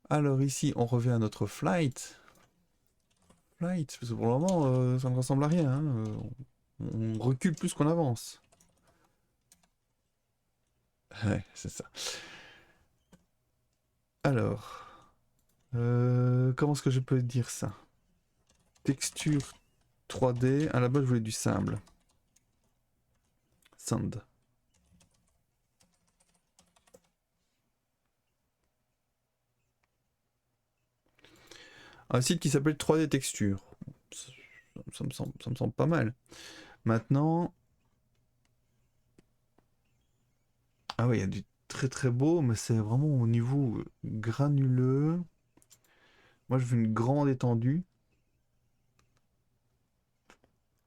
Alors ici, on revient à notre flight. Flight, parce que pour le moment, ça ne ressemble à rien. Hein. On recule plus qu'on avance. Ouais, c'est ça. Alors, comment est-ce que je peux dire ça? Texture 3D. À la base, je voulais du sable. Sand. Un site qui s'appelle 3D Texture. Ça me semble pas mal. Maintenant... Ah oui, il y a du très très beau, mais c'est vraiment au niveau granuleux. Moi, je veux une grande étendue.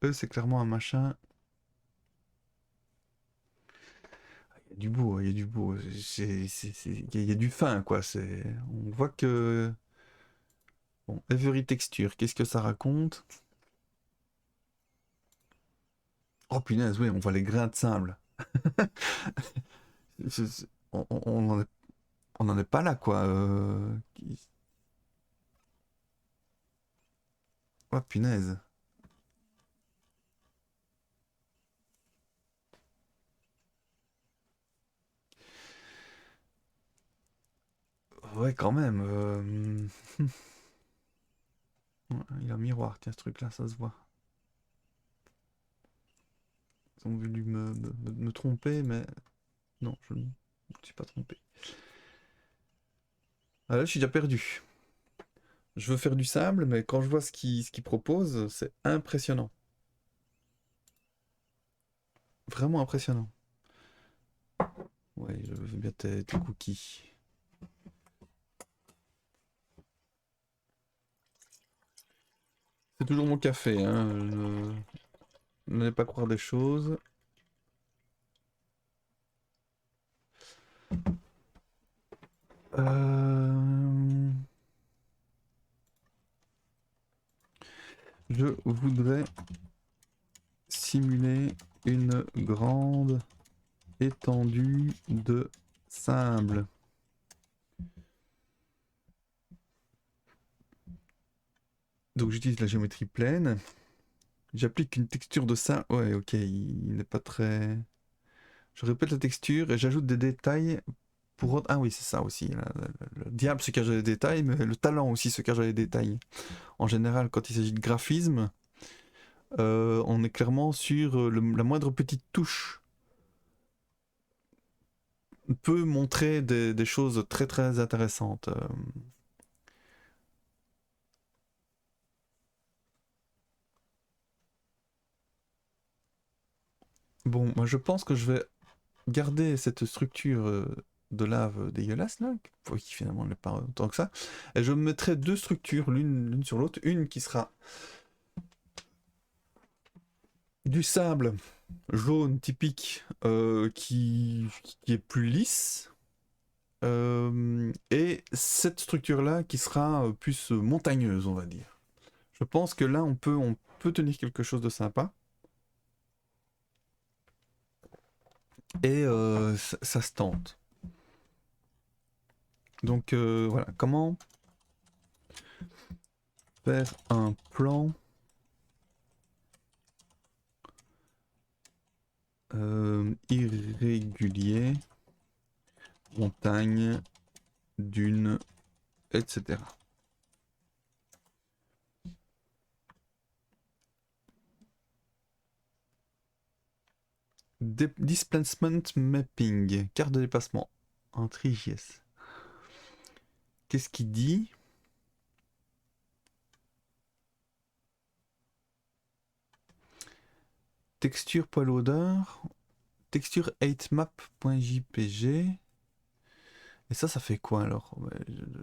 Eux, c'est clairement un machin. Il y a du beau, il y a du beau. Il y a du fin, quoi. On voit que... Bon, Every Texture, qu'est-ce que ça raconte? Oh punaise, oui, on voit les grains de sable. On n'en est pas là, quoi. Oh punaise. Ouais, quand même. Ouais, il y a un miroir, tiens, ce truc-là, ça se voit. Ils ont voulu me tromper, mais non, je ne me suis pas trompé. Ah là, je suis déjà perdu. Je veux faire du sable, mais quand je vois ce qu'ils proposent, c'est impressionnant. Vraiment impressionnant. Ouais, je veux bien tes cookies. C'est toujours mon café, hein. Ne n'allez pas croire des choses. Euh, Je voudrais simuler une grande étendue de sable. Donc j'utilise la géométrie pleine. J'applique une texture de ça. Ouais, ok, il n'est pas très... Je répète la texture et j'ajoute des détails pour... Ah oui, c'est ça aussi. Le diable se cache dans les détails, mais le talent aussi se cache dans les détails. En général, quand il s'agit de graphisme, on est clairement sur la moindre petite touche peut montrer des choses très très intéressantes. Bon, moi je pense que je vais garder cette structure de lave dégueulasse là, qui finalement n'est pas autant que ça, et je mettrai deux structures l'une sur l'autre, une qui sera du sable jaune typique qui est plus lisse, et cette structure là qui sera plus montagneuse on va dire. Je pense que là on peut tenir quelque chose de sympa, et ça se tente. Donc voilà, comment faire un plan irrégulier, montagne, dune, etc. Displacement mapping, carte de déplacement, en JS. Qu'est-ce qu'il dit? Texture poil odeur, texture 8map.jpg. Et ça fait quoi alors? Ouais,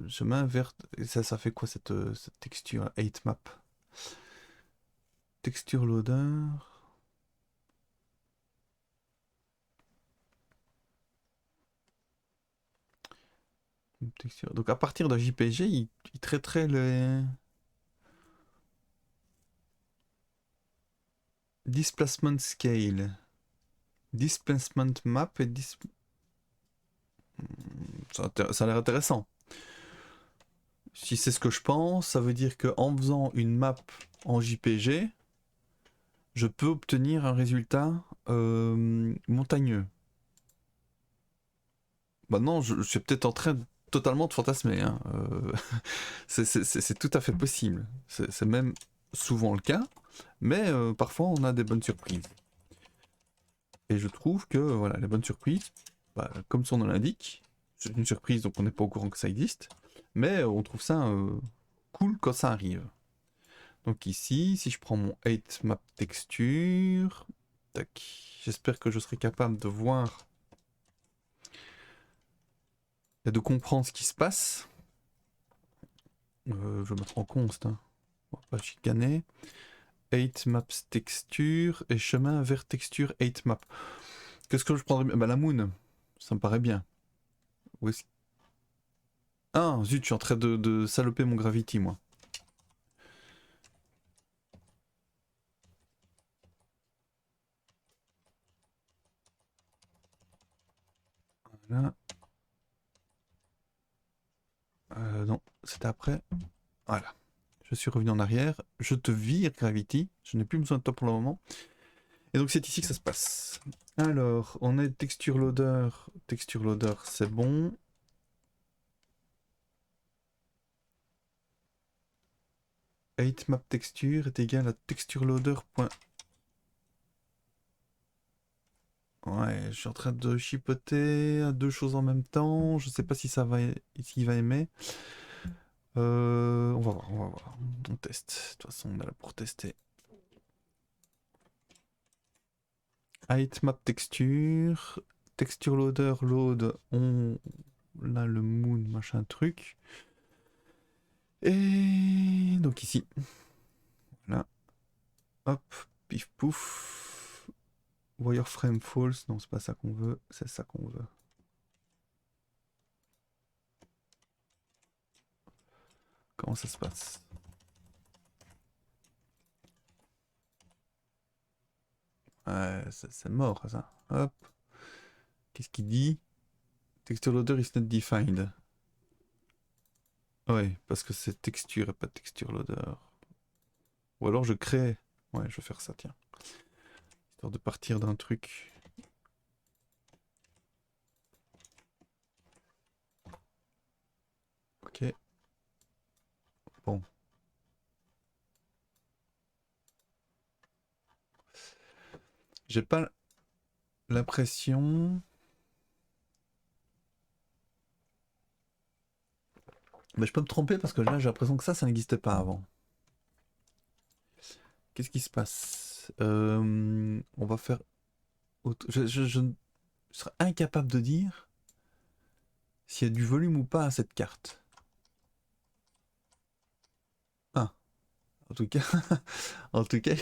chemin vert, ça fait quoi cette texture 8map? Texture l'odeur. Texture. Donc à partir d'un JPG, il traiterait les displacement scale, displacement map et ça a l'air intéressant. Si c'est ce que je pense, ça veut dire qu'en faisant une map en JPG, je peux obtenir un résultat montagneux. Maintenant, je suis peut-être en train totalement de fantasmer, hein. C'est tout à fait possible. C'est même souvent le cas, mais parfois on a des bonnes surprises. Et je trouve que voilà, les bonnes surprises, bah, comme son nom l'indique, c'est une surprise donc on n'est pas au courant que ça existe, mais on trouve ça cool quand ça arrive. Donc ici, si je prends mon 8 map texture, tac, j'espère que je serai capable de voir et de comprendre ce qui se passe. Je vais mettre en const, hein. On va pas chicaner. 8 maps texture et chemin vers texture 8 map. Qu'est-ce que je prendrais bien? Bah la moon, ça me paraît bien. Où est-ce... Ah zut, je suis en train de saloper mon gravity moi. Voilà. Non, c'était après. Voilà. Je suis revenu en arrière. Je te vire gravity. Je n'ai plus besoin de toi pour le moment. Et donc c'est ici que ça se passe. Alors, on est texture loader. Texture loader, c'est bon. Height map texture est égal à texture loader. Ouais, je suis en train de chipoter à deux choses en même temps. Je sais pas si ça va, s'il va aimer. On va voir, on va voir. On teste. De toute façon, on est là pour tester. Height map texture. Texture loader, load. On a le moon, machin truc. Et donc ici. Voilà. Hop, pif pouf. Wireframe false. Non, c'est pas ça qu'on veut. C'est ça qu'on veut. Comment ça se passe? Ouais, c'est mort ça. Hop. Qu'est-ce qu'il dit? Texture loader is not defined. Ouais, parce que c'est texture et pas texture loader. Ou alors je crée. Ouais, je vais faire ça, tiens. Histoire de partir d'un truc. Ok. Bon. J'ai pas l'impression. Mais je peux me tromper parce que là j'ai l'impression que ça n'existait pas avant. Qu'est-ce qui se passe? On va faire. Je serais incapable de dire s'il y a du volume ou pas à cette carte. Ah, en tout cas, en tout cas,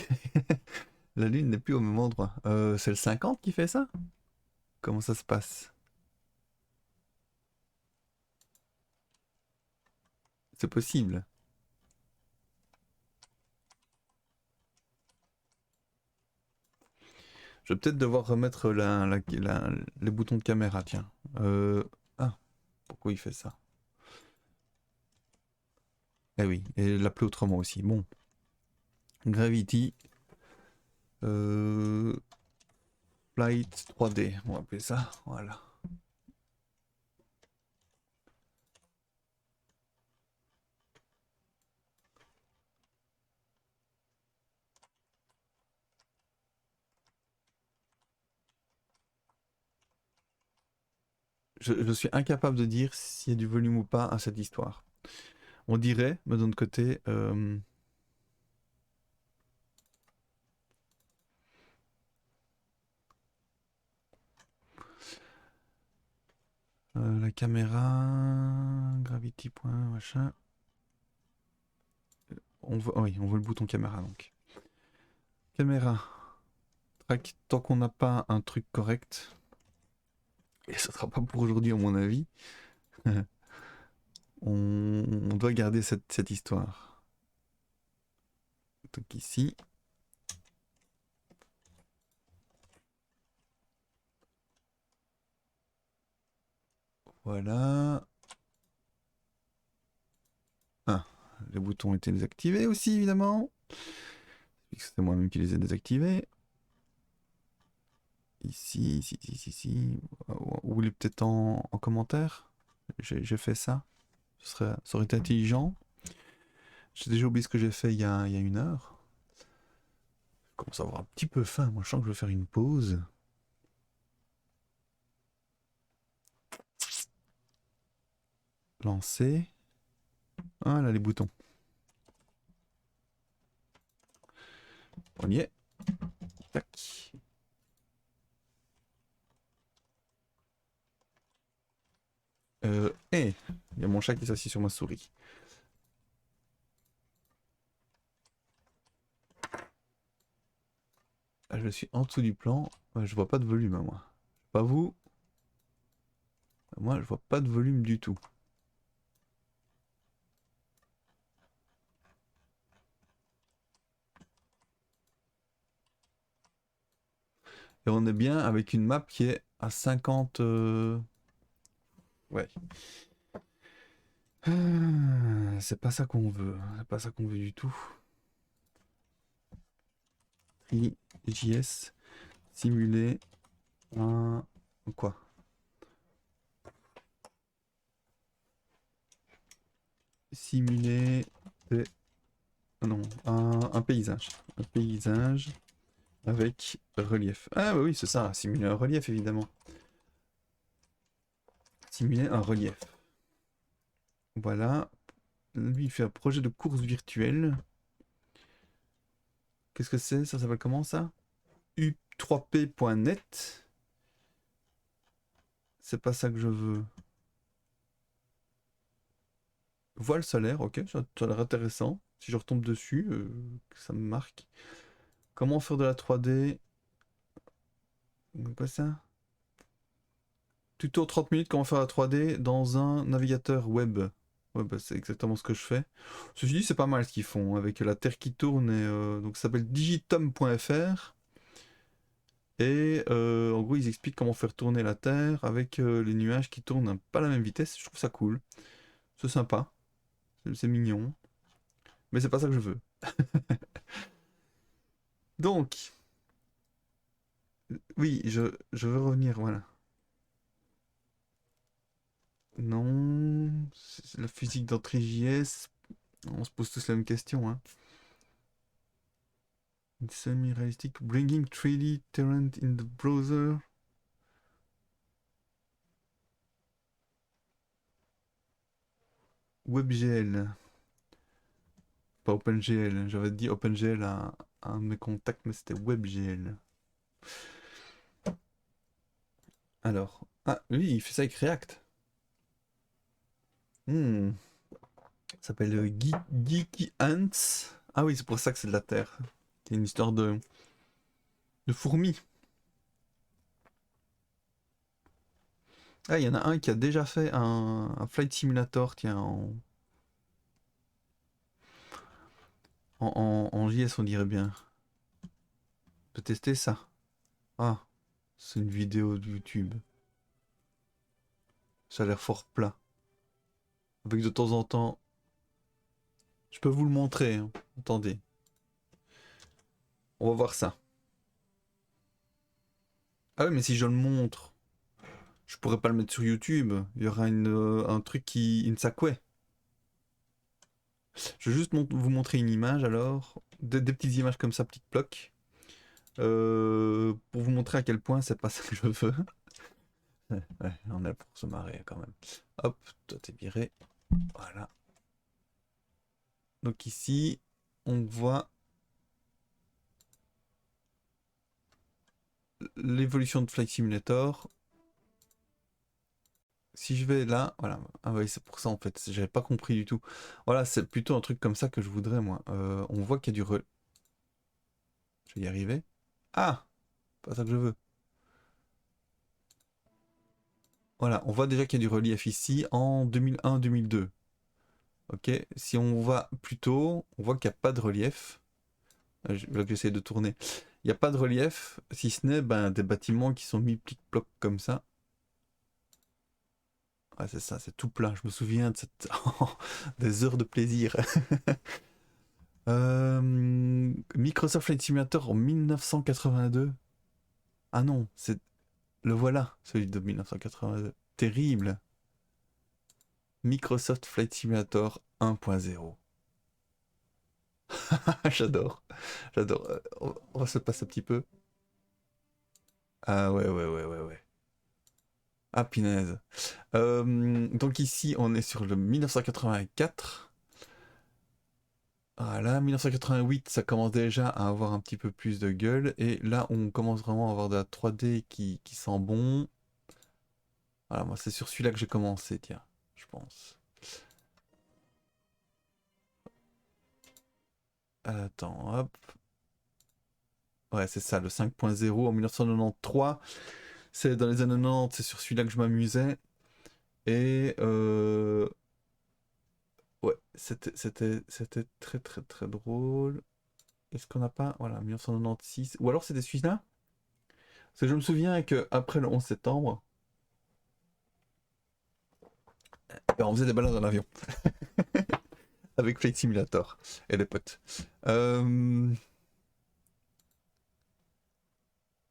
la lune n'est plus au même endroit. C'est le 50 qui fait ça? Comment ça se passe? C'est possible. Je vais peut-être devoir remettre les boutons de caméra, tiens. Ah, pourquoi il fait ça? Eh oui, et l'appeler autrement aussi. Bon, Gravity, euh, Flight 3D, on va appeler ça. Voilà. Je suis incapable de dire s'il y a du volume ou pas à cette histoire. On dirait, mais d'un autre côté, la caméra, Gravity point machin. On veut, oui, on veut le bouton caméra donc. Caméra. Track, tant qu'on n'a pas un truc correct, et ce sera pas pour aujourd'hui à mon avis, on doit garder cette histoire. Donc ici. Voilà. les boutons étaient désactivés aussi, évidemment. C'est moi-même qui les ai désactivés. Ici, ici, ici, ici. Ou il est peut-être en commentaire. J'ai fait ça. Ça aurait été intelligent. J'ai déjà oublié ce que j'ai fait il y a 1 heure. Je commence à avoir un petit peu faim. Moi, je sens que je vais faire une pause. Lancer. Ah là, les boutons. On y est. Tac. Il y a mon chat qui s'assit sur ma souris. Là, je suis en dessous du plan. Ouais, je vois pas de volume, hein, moi. Pas vous. Moi, je vois pas de volume du tout. Et on est bien avec une map qui est à 50... Ouais. C'est pas ça qu'on veut. C'est pas ça qu'on veut du tout. JS simuler un... Quoi? Simuler... Non, un paysage. Un paysage avec relief. Ah bah oui, c'est ça. Simuler un relief, évidemment. Simuler un relief. Voilà. Lui, il fait un projet de course virtuelle. Qu'est-ce que c'est? Ça s'appelle comment ça? U3P.net. C'est pas ça que je veux. Voile solaire, ok, ça a l'air intéressant. Si je retombe dessus, ça me marque. Comment faire de la 3D? Quoi ça? Tuto 30 minutes, comment faire la 3D dans un navigateur web. Ouais, bah, c'est exactement ce que je fais. Ceci dit, c'est pas mal ce qu'ils font, avec la Terre qui tourne. Et, donc ça s'appelle digitom.fr. Et en gros, ils expliquent comment faire tourner la Terre avec les nuages qui tournent pas à la même vitesse. Je trouve ça cool. C'est sympa. C'est mignon. Mais c'est pas ça que je veux. Donc, oui, je veux revenir, voilà. Non, c'est la physique d'entrée JS. On se pose tous la même question, hein. Semi-realistic, bringing 3D terrain in the browser. WebGL, pas OpenGL. J'avais dit OpenGL à un de mes contacts, mais c'était WebGL. Alors, ah oui, il fait ça avec React. Ça s'appelle Geeky Ants. Ah oui, c'est pour ça que c'est de la Terre. C'est une histoire de fourmis. Ah, il y en a un qui a déjà fait un Flight Simulator, tiens, en JS, on dirait bien. De tester ça. Ah, c'est une vidéo de YouTube. Ça a l'air fort plat. Avec de temps en temps... Je peux vous le montrer, hein. Attendez. On va voir ça. Ah oui, mais si je le montre, je pourrais pas le mettre sur YouTube. Il y aura un truc qui... Une sacouée. Je vais juste vous montrer une image alors. Des petites images comme ça, petites blocs. Pour vous montrer à quel point c'est pas ça que je veux. Ouais, on est pour se marrer quand même. Hop, toi t'es viré. Voilà. Donc ici, on voit l'évolution de Flight Simulator. Si je vais là, voilà. Ah oui, c'est pour ça en fait. J'avais pas compris du tout. Voilà, c'est plutôt un truc comme ça que je voudrais moi. On voit qu'il y a du Je vais y arriver. Ah! Pas ça que je veux. Voilà, on voit déjà qu'il y a du relief ici en 2001-2002. Ok, si on va plus tôt, on voit qu'il n'y a pas de relief. Là que j'essaie de tourner. Il n'y a pas de relief, si ce n'est ben, des bâtiments qui sont mis plic-ploc comme ça. Ouais, c'est ça, c'est tout plat. Je me souviens de cette... des heures de plaisir. Microsoft Flight Simulator en 1982. Ah non, c'est... Le voilà, celui de 1982. Terrible. Microsoft Flight Simulator 1.0. J'adore. J'adore. On va se passer un petit peu. Ah ouais, ouais, ouais, ouais, ouais. Ah, punaise. Donc ici, on est sur le 1984. Voilà, 1988, ça commence déjà à avoir un petit peu plus de gueule. Et là, on commence vraiment à avoir de la 3D qui sent bon. Voilà, moi, c'est sur celui-là que j'ai commencé, tiens, je pense. Attends, hop. Ouais, c'est ça, le 5.0 en 1993. C'est dans les années 90, c'est sur celui-là que je m'amusais. Et ouais, c'était très très très drôle. Est-ce qu'on n'a pas... Voilà, 1996. Ou alors c'était celui-là? Parce que je me souviens qu'après le 11 septembre, ben, on faisait des balades dans l'avion. Avec Flight Simulator et les potes.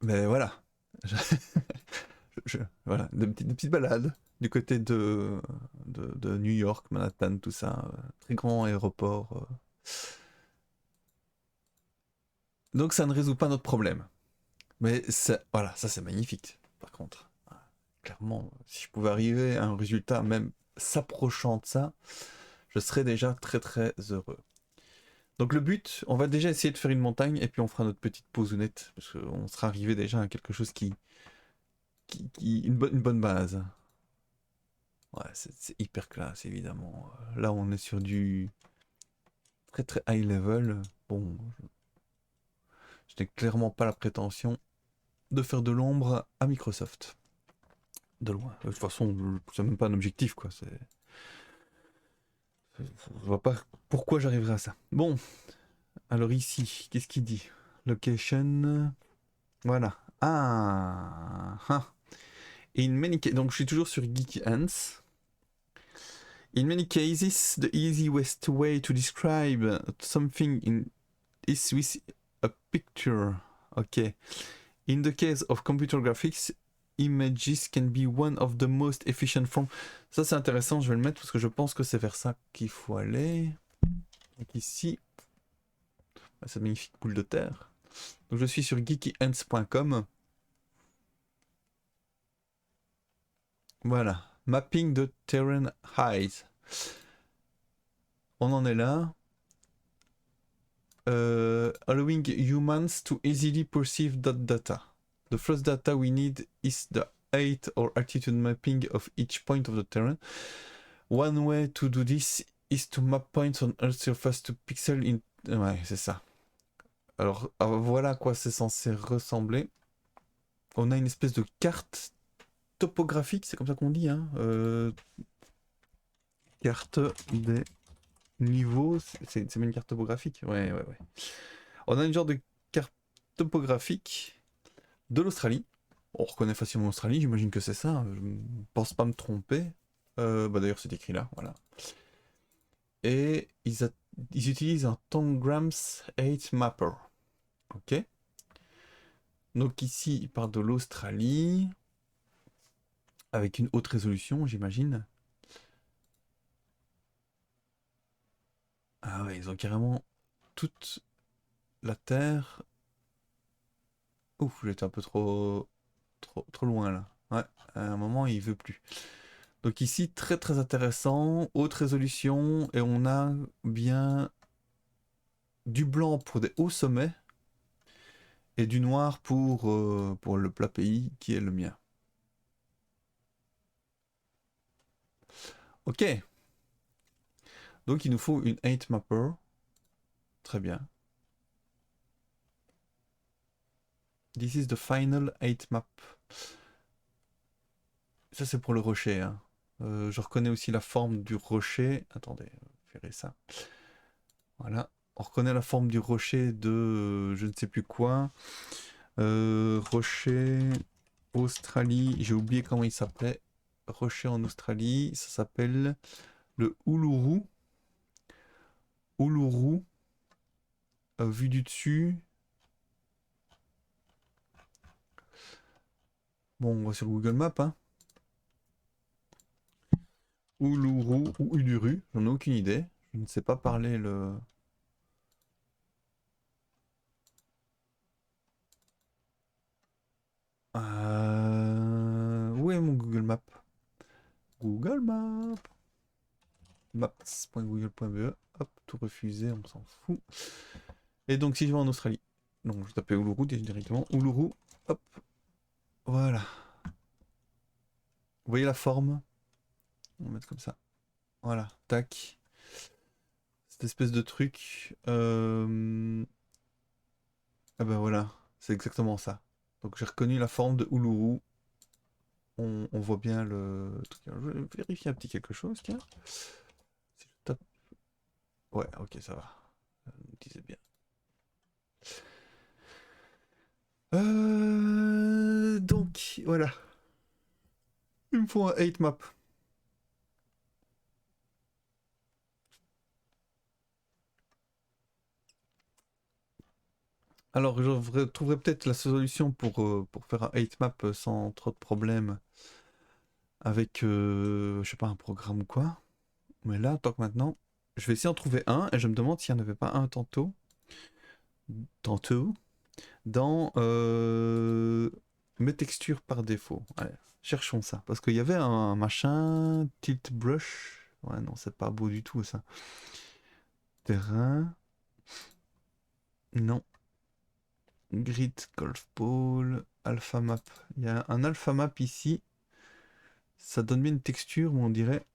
Mais voilà. Je- voilà, des petites balades du côté de New York, Manhattan, tout ça. Très grand aéroport. Donc ça ne résout pas notre problème. Mais voilà, ça c'est magnifique, par contre. Clairement, si je pouvais arriver à un résultat même s'approchant de ça, je serais déjà très très heureux. Donc le but, on va déjà essayer de faire une montagne et puis on fera notre petite pausounette parce qu'on sera arrivé déjà à quelque chose une bonne base. Ouais, c'est hyper classe évidemment. Là on est sur du très très high level. Bon, je n'ai clairement pas la prétention de faire de l'ombre à Microsoft. De loin. De toute façon, c'est même pas un objectif quoi. Je vois pas pourquoi j'arriverai à ça. Bon, alors ici, qu'est-ce qu'il dit? Location. Voilà. Ah, ah. Donc je suis toujours sur Geeky Ants. In many cases, the easiest way to describe something is with a picture. Ok. In the case of computer graphics, images can be one of the most efficient forms. Ça c'est intéressant, je vais le mettre parce que je pense que c'est vers ça qu'il faut aller. Donc ici, cette magnifique boule de terre. Donc je suis sur geekyants.com. Voilà. Mapping de terrain height. On en est là. Allowing humans to easily perceive that data. The first data we need is the height or altitude mapping of each point of the terrain. One way to do this is to map points on Earth's surface to pixel in... Ouais, c'est ça. Alors, voilà à quoi c'est censé ressembler. On a une espèce de carte topographique, c'est comme ça qu'on dit, hein. Carte des niveaux, c'est même une carte topographique. Ouais, ouais, ouais. On a une genre de carte topographique de l'Australie. On reconnaît facilement l'Australie, j'imagine que c'est ça. Je ne pense pas me tromper. D'ailleurs, c'est écrit là, voilà. Et ils utilisent un Tongrams 8 Mapper. Ok. Donc ici, ils parlent de l'Australie. Avec une haute résolution, j'imagine. Ah ouais, ils ont carrément toute la Terre. Ouf, j'étais un peu trop loin là. Ouais, à un moment, il veut plus. Donc ici, très très intéressant, haute résolution, et on a bien du blanc pour des hauts sommets, et du noir pour le plat pays qui est le mien. Ok, donc il nous faut une 8 mapper. Très bien. This is the final 8 map. Ça c'est pour le rocher, hein. Je reconnais aussi la forme du rocher. Attendez, je verrai ça. Voilà. On reconnaît la forme du rocher de je ne sais plus quoi. Rocher Australie. J'ai oublié comment il s'appelait. rocher en Australie. Ça s'appelle le Uluru. Uluru. Vu du dessus. Bon, on va sur Google Maps, hein. Uluru ou Uluru, j'en ai aucune idée. Je ne sais pas parler le... Où est mon Google Maps? Google Maps. Maps.google.be. Hop, tout refusé, on s'en fout. Et donc si je vais en Australie, donc je tapais Uluru directement. Uluru, hop, voilà. Vous voyez la forme? On va mettre comme ça. Voilà, tac. Cette espèce de truc. Ah ben voilà, c'est exactement ça. Donc j'ai reconnu la forme de Uluru. On voit bien le truc. Je vais vérifier un petit quelque chose, tiens. Si je tape... Ouais, ok, ça va. Je me disais bien. Donc, voilà. Il me faut un 8 map. Alors, je trouverai peut-être la solution pour faire un 8 map sans trop de problèmes avec, je sais pas, un programme ou quoi. Mais là, tant que maintenant, je vais essayer d'en trouver un et je me demande s'il n'y en avait pas un tantôt, dans mes textures par défaut. Allez, cherchons ça. Parce qu'il y avait un machin, tilt brush. Ouais, non, c'est pas beau du tout ça. Terrain. Non. Grid, golf ball, alpha map. Il y a un alpha map ici. Ça donne bien une texture, mais on dirait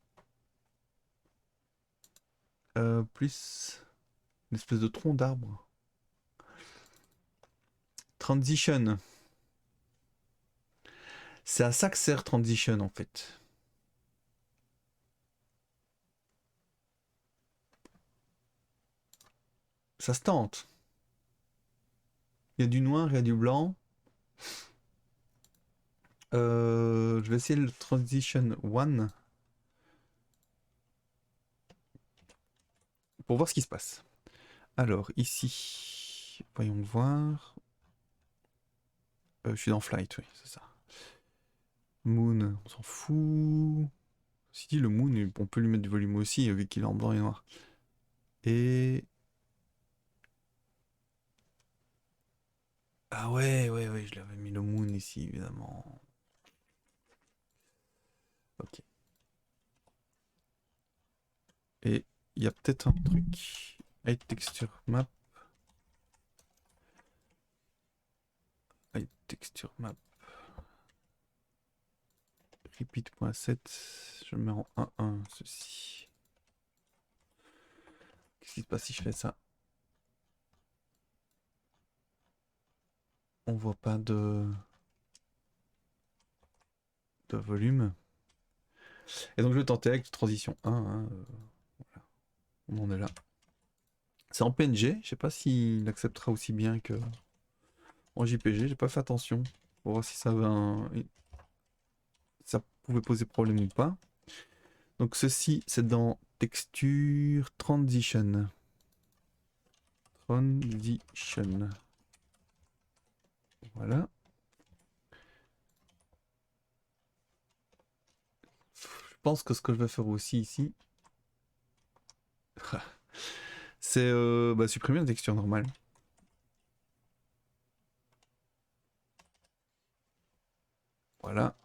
plus une espèce de tronc d'arbre. Transition. C'est à ça que sert Transition en fait. Ça se tente. Il y a du noir, il y a du blanc. Je vais essayer le Transition 1 pour voir ce qui se passe. Alors ici, voyons voir. Je suis dans Flight, oui, c'est ça. Moon, on s'en fout. Si dit le Moon, on peut lui mettre du volume aussi, vu qu'il est en blanc et noir. Et... Ah ouais, ouais, ouais, je l'avais mis le Moon ici, évidemment. Ok. Et il y a peut-être un truc. Hide texture map. Hide texture map. Repeat.set. Je mets en 1.1 ceci. Qu'est-ce qui se passe si je fais ça? On voit pas de volume. Et donc je vais tenter avec transition 1. Hein, voilà. On en est là. C'est en PNG. Je sais pas s'il acceptera aussi bien que en JPG. J'ai pas fait attention pour voir si ça ça pouvait poser problème ou pas. Donc ceci, c'est dans texture transition. Transition. Voilà. Je pense que ce que je vais faire aussi ici, c'est supprimer la texture normale. Voilà.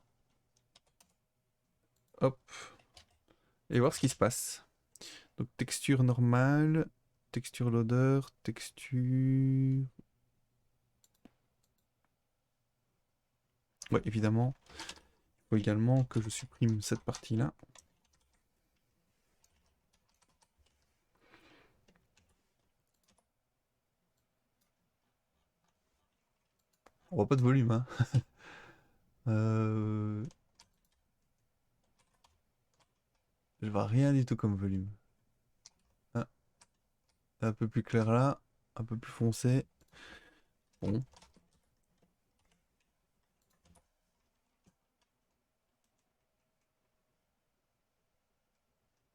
Hop. Et voir ce qui se passe. Donc texture normale, texture loader, texture... Ouais, évidemment. Il faut également que je supprime cette partie-là. On voit pas de volume, hein. Je vois rien du tout comme volume. Ah, un peu plus clair là, un peu plus foncé. Bon.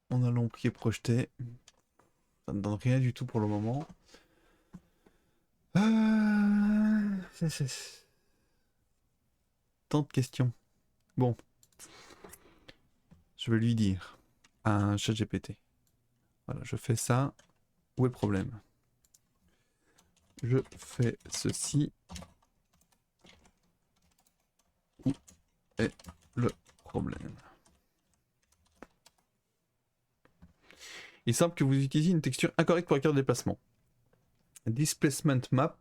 On a l'ombre qui est projetée. Ça ne donne rien du tout pour le moment. Tant de questions. Bon. Je vais lui dire à un chat GPT. Voilà, je fais ça. Où est le problème? Je fais ceci. Où est le problème? Il semble que vous utilisiez une texture incorrecte pour la carte de déplacement. Displacement map.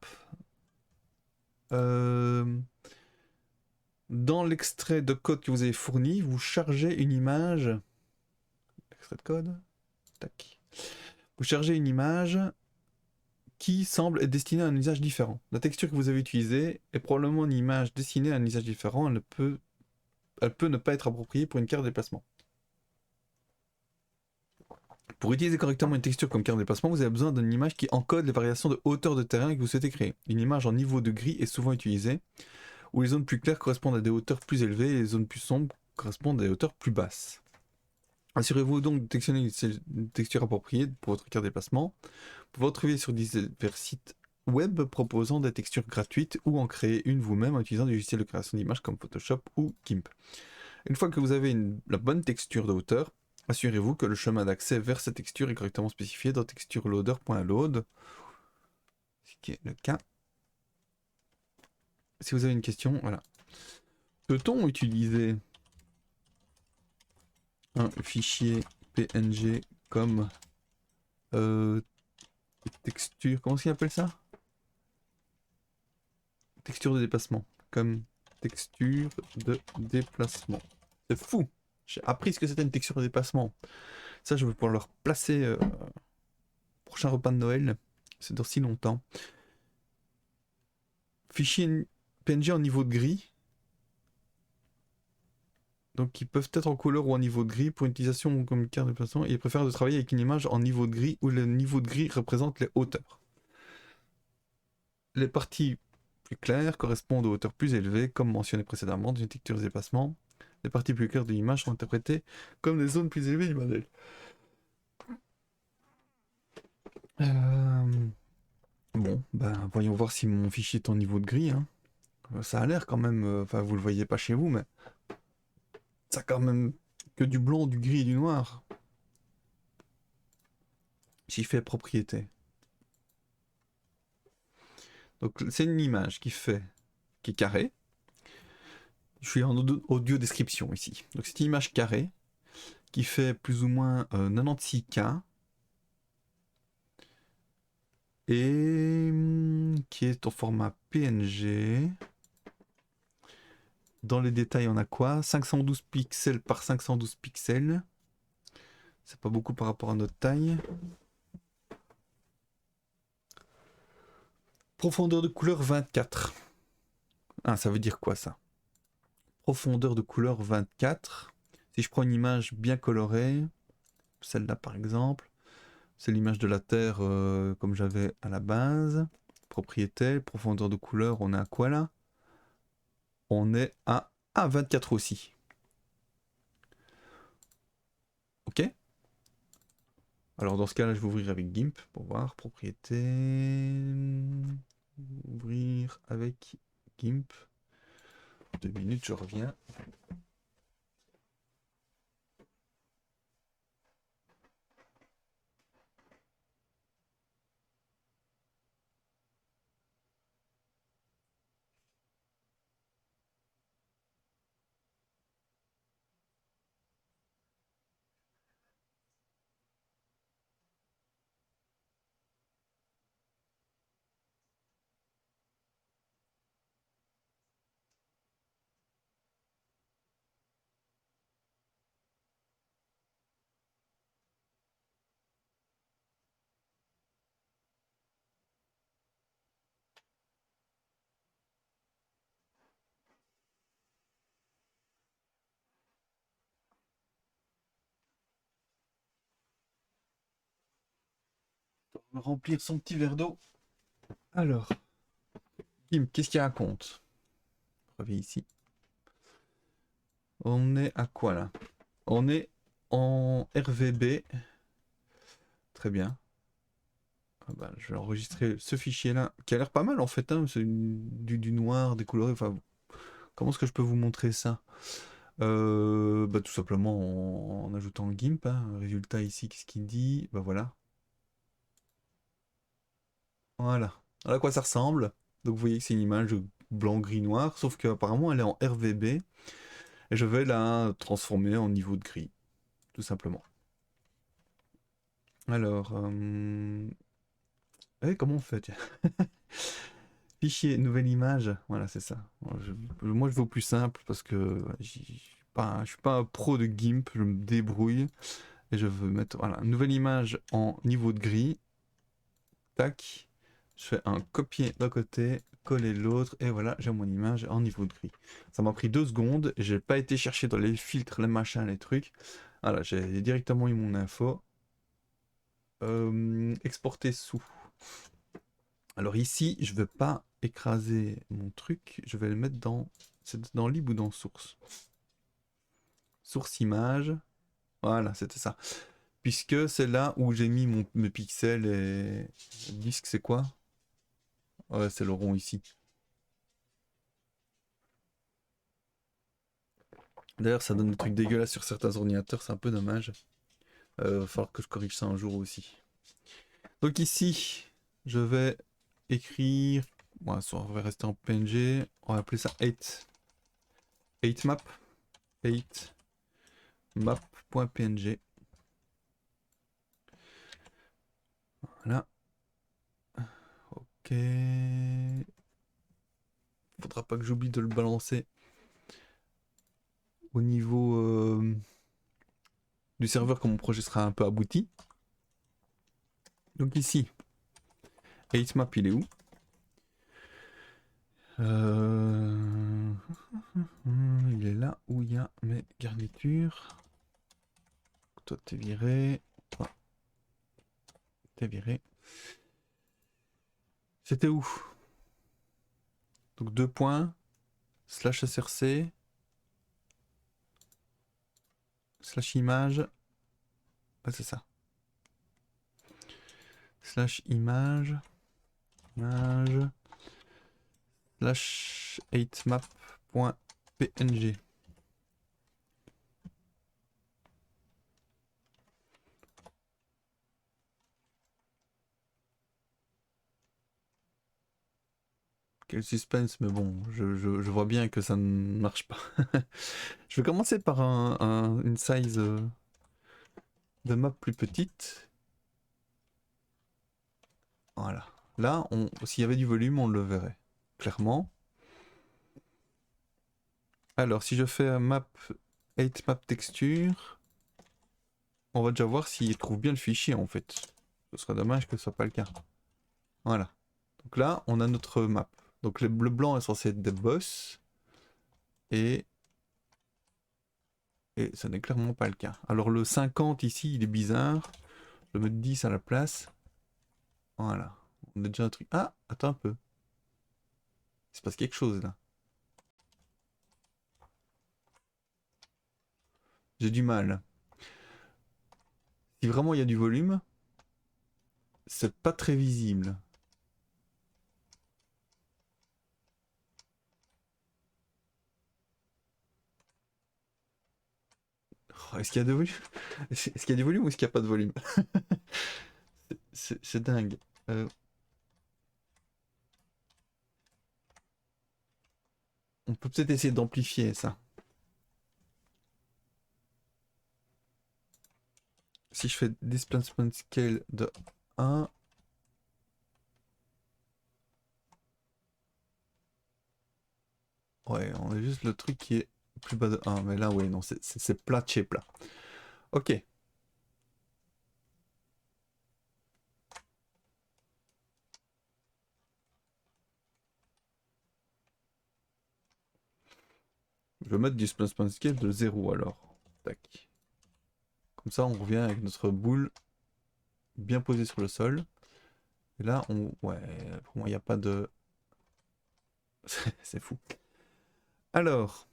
Dans l'extrait de code que vous avez fourni, vous chargez une image. Extrait de code. Tac. Vous chargez une image qui semble être destinée à un usage différent. La texture que vous avez utilisée est probablement une image destinée à un usage différent. Elle peut ne pas être appropriée pour une carte de déplacement. Pour utiliser correctement une texture comme carte de déplacement, vous avez besoin d'une image qui encode les variations de hauteur de terrain que vous souhaitez créer. Une image en niveau de gris est souvent utilisée, où les zones plus claires correspondent à des hauteurs plus élevées et les zones plus sombres correspondent à des hauteurs plus basses. Assurez-vous donc de sélectionner une texture appropriée pour votre carte de déplacement. Vous pouvez retrouver sur divers sites web proposant des textures gratuites ou en créer une vous-même en utilisant des logiciels de création d'images comme Photoshop ou GIMP. Une fois que vous avez la bonne texture de hauteur, assurez-vous que le chemin d'accès vers cette texture est correctement spécifié dans textureloader.load, ce qui est le cas. Si vous avez une question, voilà. Peut-on utiliser un fichier PNG comme texture, comment est-ce qu'il appelle ça? Texture de déplacement. Comme texture de déplacement. C'est fou! J'ai appris ce que c'était une texture de déplacement. Ça, je vais pouvoir le replacer prochain repas de Noël. C'est dans si longtemps. Fichier PNG en niveau de gris. Donc ils peuvent être en couleur ou en niveau de gris pour une utilisation comme carte de déplacement. Et ils préfèrent de travailler avec une image en niveau de gris où le niveau de gris représente les hauteurs. Les parties plus claires correspondent aux hauteurs plus élevées, comme mentionné précédemment dans une texture de déplacement. Les parties plus claires de l'image sont interprétées comme les zones plus élevées du modèle. Bon, ben voyons voir si mon fichier est en niveau de gris. Hein. Ça a l'air quand même, enfin vous le voyez pas chez vous, mais ça a quand même que du blanc, du gris et du noir. J'y fais propriété. Donc c'est une image qui est carrée. Je suis en audio description ici. Donc c'est une image carrée qui fait plus ou moins 96K et qui est en format PNG. Dans les détails, on a quoi? 512 pixels par 512 pixels. C'est pas beaucoup par rapport à notre taille. Profondeur de couleur 24. Ah, ça veut dire quoi ça? Profondeur de couleur 24. Si je prends une image bien colorée, celle-là par exemple, c'est l'image de la Terre comme j'avais à la base. Propriété, profondeur de couleur, on est à quoi là? On est à 24 aussi. Ok. Alors dans ce cas-là, je vais ouvrir avec GIMP pour voir. Propriété. Ouvrir avec GIMP. 2 minutes, je reviens. On va remplir son petit verre d'eau. Alors, GIMP, qu'est-ce qu'il raconte? Reviens ici. On est à quoi là? On est en RVB. Très bien. Ah bah, je vais enregistrer ce fichier-là, qui a l'air pas mal en fait, hein. C'est du noir, des couleurs. Enfin, comment est-ce que je peux vous montrer ça? Bah, tout simplement en ajoutant le GIMP, hein. Résultat ici, qu'est-ce qu'il dit? Bah voilà. Voilà. Voilà à quoi ça ressemble. Donc vous voyez que c'est une image blanc, gris, noir, sauf qu'apparemment elle est en RVB, et je vais la transformer en niveau de gris, tout simplement. Alors, comment on fait? Tiens. Fichier, nouvelle image, voilà, c'est ça. Moi, je vais au plus simple parce que je suis pas un pro de GIMP, je me débrouille. Et je veux mettre, voilà, une nouvelle image en niveau de gris. Tac. Je fais un copier d'un côté, coller l'autre, et voilà, j'ai mon image en niveau de gris. Ça m'a pris 2 secondes, j'ai pas été chercher dans les filtres, les machins, les trucs. Voilà, j'ai directement eu mon info. Exporter sous. Alors ici, je vais pas écraser mon truc, je vais le mettre dans... C'est dans lib ou dans source? Source image. Voilà, c'était ça. Puisque c'est là où j'ai mis mes pixels et... Le disque, c'est quoi? Ouais, c'est le rond ici. D'ailleurs, ça donne des trucs dégueulasses sur certains ordinateurs, c'est un peu dommage. Va falloir que je corrige ça un jour aussi. Donc ici, je vais écrire... Bon, on va rester en PNG. On va appeler ça 8. 8 map. 8 map.png. Voilà. Ok. Faudra pas que j'oublie de le balancer au niveau du serveur quand mon projet sera un peu abouti. Donc ici, 8map il est où? Il est là où il y a mes garnitures. Toi t'es viré. Toi t'es viré. C'était où? Donc 2 points. Slash src. Slash image. Ah, c'est ça. Slash image. Image. Slash 8map.png. Quel suspense, mais bon, je vois bien que ça ne marche pas. Je vais commencer par une size de map plus petite. Voilà. Là, s'il y avait du volume, on le verrait clairement. Alors, si je fais un map 8 map texture, on va déjà voir s'il trouve bien le fichier en fait. Ce serait dommage que ce soit pas le cas. Voilà. Donc là, on a notre map. Donc le blanc est censé être des boss. Et ça n'est clairement pas le cas. Alors le 50 ici, il est bizarre. Je vais mettre 10 à la place. Voilà. On a déjà un truc. Ah, attends un peu. Il se passe quelque chose là. J'ai du mal. Si vraiment il y a du volume, c'est pas très visible. Oh, est-ce qu'il y a de volume? Est-ce qu'il y a du volume ou est-ce qu'il n'y a pas de volume? C'est dingue. On peut peut-être essayer d'amplifier ça. Si je fais displacement scale de 1. Ouais, on a juste le truc qui est plus bas de 1. Mais là, ouais, non, c'est plat de chez plat. Ok. Je vais mettre displacement scale de 0 alors. Tac. Comme ça, on revient avec notre boule bien posée sur le sol. Et là, ouais, pour moi, il n'y a pas de... C'est fou. Alors,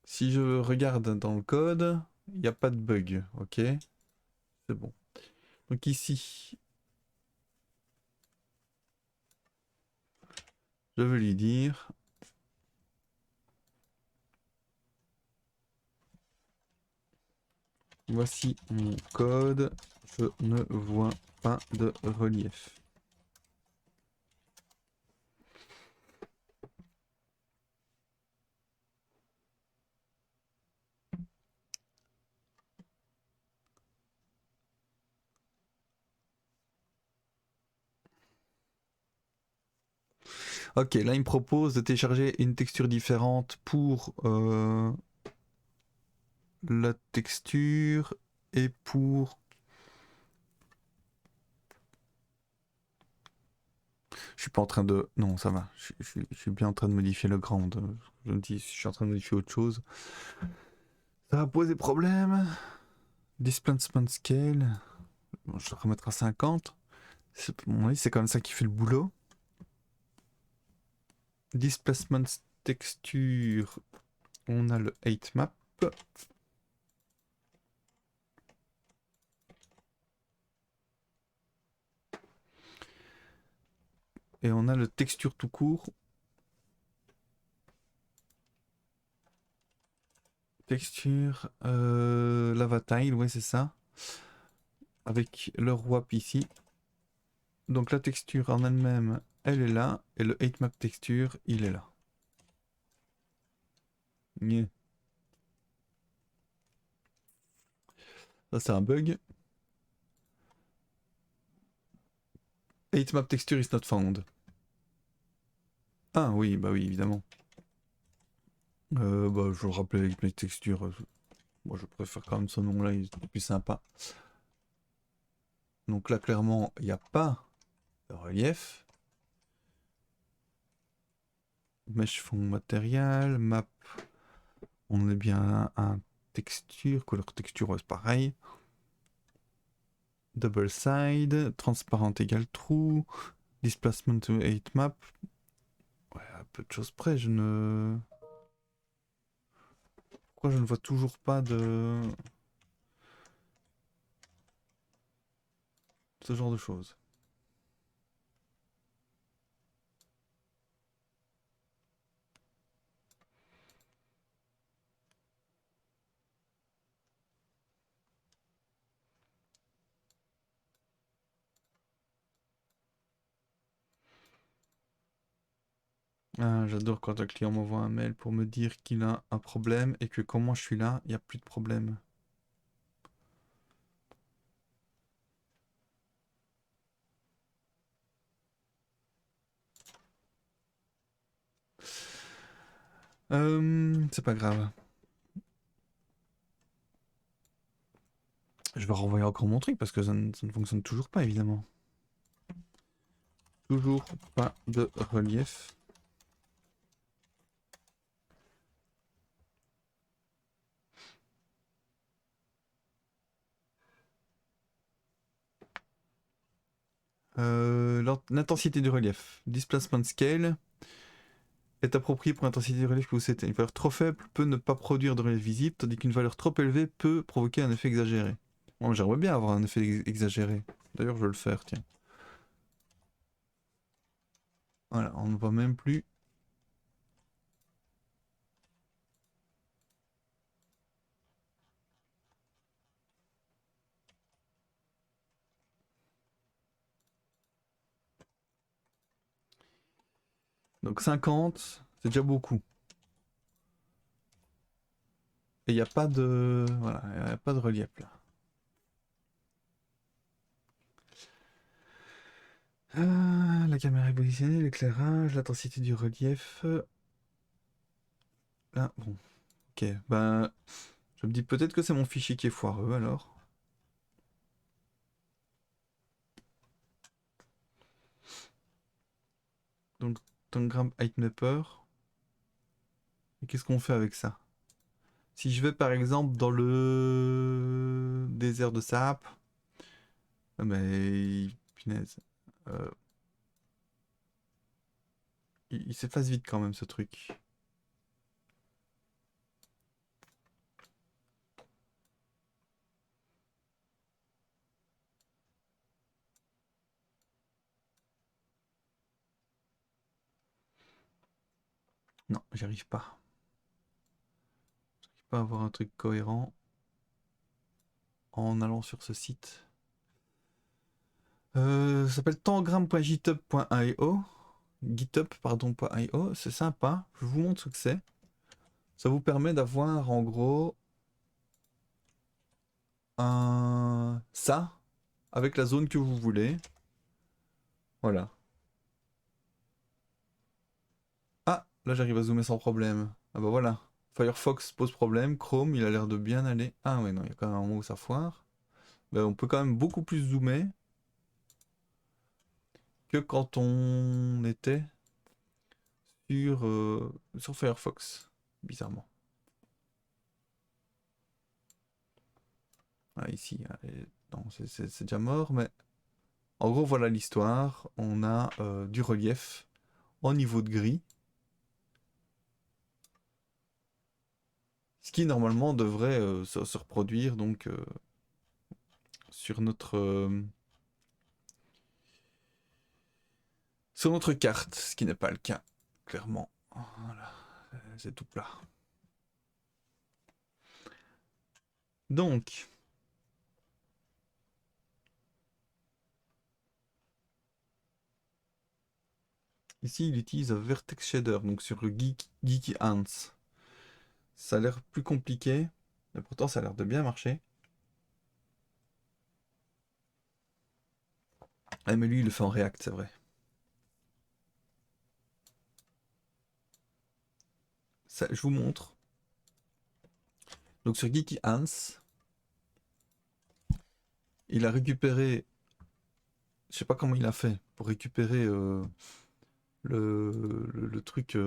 si je regarde dans le code, Il n'y a pas de bug, ok? C'est bon. Donc ici, je vais lui dire, voici mon code, je ne vois pas de relief. Ok, là il me propose de télécharger une texture différente pour la texture et pour... Je suis pas en train de... Non, ça va. Je suis bien en train de modifier le ground. Je me dis, si je suis en train de modifier autre chose, ça va poser problème. Displacement scale. Bon, je vais remettre à 50. Oui, c'est comme ça qui fait le boulot. Displacement texture. On a le 8 map. Et on a le texture tout court. Texture, lava tile, ouais c'est ça. Avec le WAP ici. Donc la texture en elle-même, elle est là. Et le 8 map texture, il est là. Yeah. Ça c'est un bug. 8 map texture is not found. Ah oui, bah oui, évidemment. Bah, je le rappelais avec mes textures. Moi, je préfère quand même ce nom-là, il est plus sympa. Donc là, clairement, il n'y a pas de relief. Mesh fond matériel, map, on est bien un texture, couleur texture, c'est pareil. Double side, transparent égale true, displacement to 8 map. Ouais, à peu de choses près, je ne... Pourquoi je ne vois toujours pas de... ce genre de choses? Ah, j'adore quand un client m'envoie un mail pour me dire qu'il a un problème et que quand moi je suis là, il n'y a plus de problème. C'est pas grave. Je vais renvoyer encore mon truc parce que ça ne fonctionne toujours pas évidemment. Toujours pas de relief. L'intensité du relief. Displacement scale est approprié pour l'intensité du relief que vous souhaitez. Une valeur trop faible peut ne pas produire de relief visible, tandis qu'une valeur trop élevée peut provoquer un effet exagéré. Moi, j'aimerais bien avoir un effet exagéré. D'ailleurs, je vais le faire, tiens. Voilà, on ne voit même plus. Donc 50, c'est déjà beaucoup. Et il n'y a pas de... Voilà, il n'y a pas de relief là. La caméra est positionnée, l'éclairage, l'intensité du relief. Là, bon. Ok, ben... Je me dis peut-être que c'est mon fichier qui est foireux alors. Donc, Tangram Heightmapper. Et qu'est-ce qu'on fait avec ça? Si je vais par exemple dans le désert de Saap. Ah, mais... Punaise. Euh, il s'efface vite quand même ce truc. Non, j'y arrive pas. J'arrive pas à avoir un truc cohérent en allant sur ce site. Ça s'appelle tangram.github.io. GitHub, pardon.io. C'est sympa. Je vous montre ce que c'est. Ça vous permet d'avoir en gros ça avec la zone que vous voulez. Voilà. Ah, là j'arrive à zoomer sans problème. Ah bah voilà. Firefox pose problème. Chrome, il a l'air de bien aller. Ah ouais, non, il y a quand même un moment où ça foire. Bah, on peut quand même beaucoup plus zoomer que quand on était sur Firefox. Bizarrement. Ah, ici, non, c'est déjà mort, mais en gros, voilà l'histoire. On a du relief en niveau de gris. Ce qui normalement devrait se reproduire donc sur notre carte, ce qui n'est pas le cas, clairement. Voilà, c'est tout plat. Donc, ici il utilise un Vertex Shader, donc sur le Geeky Ants. Ça a l'air plus compliqué, mais pourtant ça a l'air de bien marcher. Ah mais lui il le fait en React, c'est vrai. Ça, je vous montre. Donc sur Geeky Ants, il a récupéré, je sais pas comment il a fait pour récupérer le truc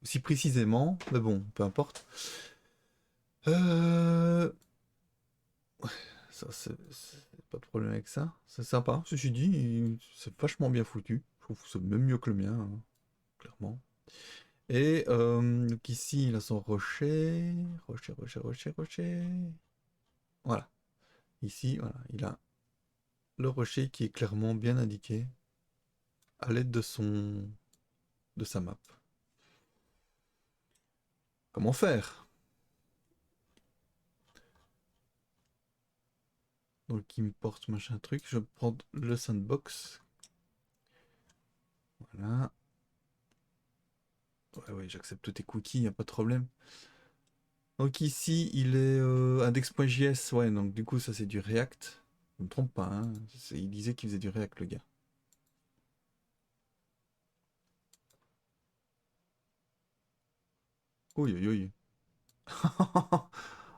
aussi précisément, mais bon, peu importe. Ça, c'est pas de problème avec ça. C'est sympa, ceci dit, c'est vachement bien foutu. Je trouve que c'est même mieux que le mien, hein, clairement. Et donc ici, il a son rocher. Rocher, rocher, rocher, rocher. Voilà. Ici, voilà, il a le rocher qui est clairement bien indiqué à l'aide de sa map. Comment faire? Donc import machin truc. Je prends le sandbox. Voilà. Ouais, ouais, j'accepte tous tes cookies, y a pas de problème. Donc ici, il est index.js, ouais, donc du coup, ça c'est du React. Je me trompe pas, hein. Il disait qu'il faisait du React, le gars. Oui, oui, oui.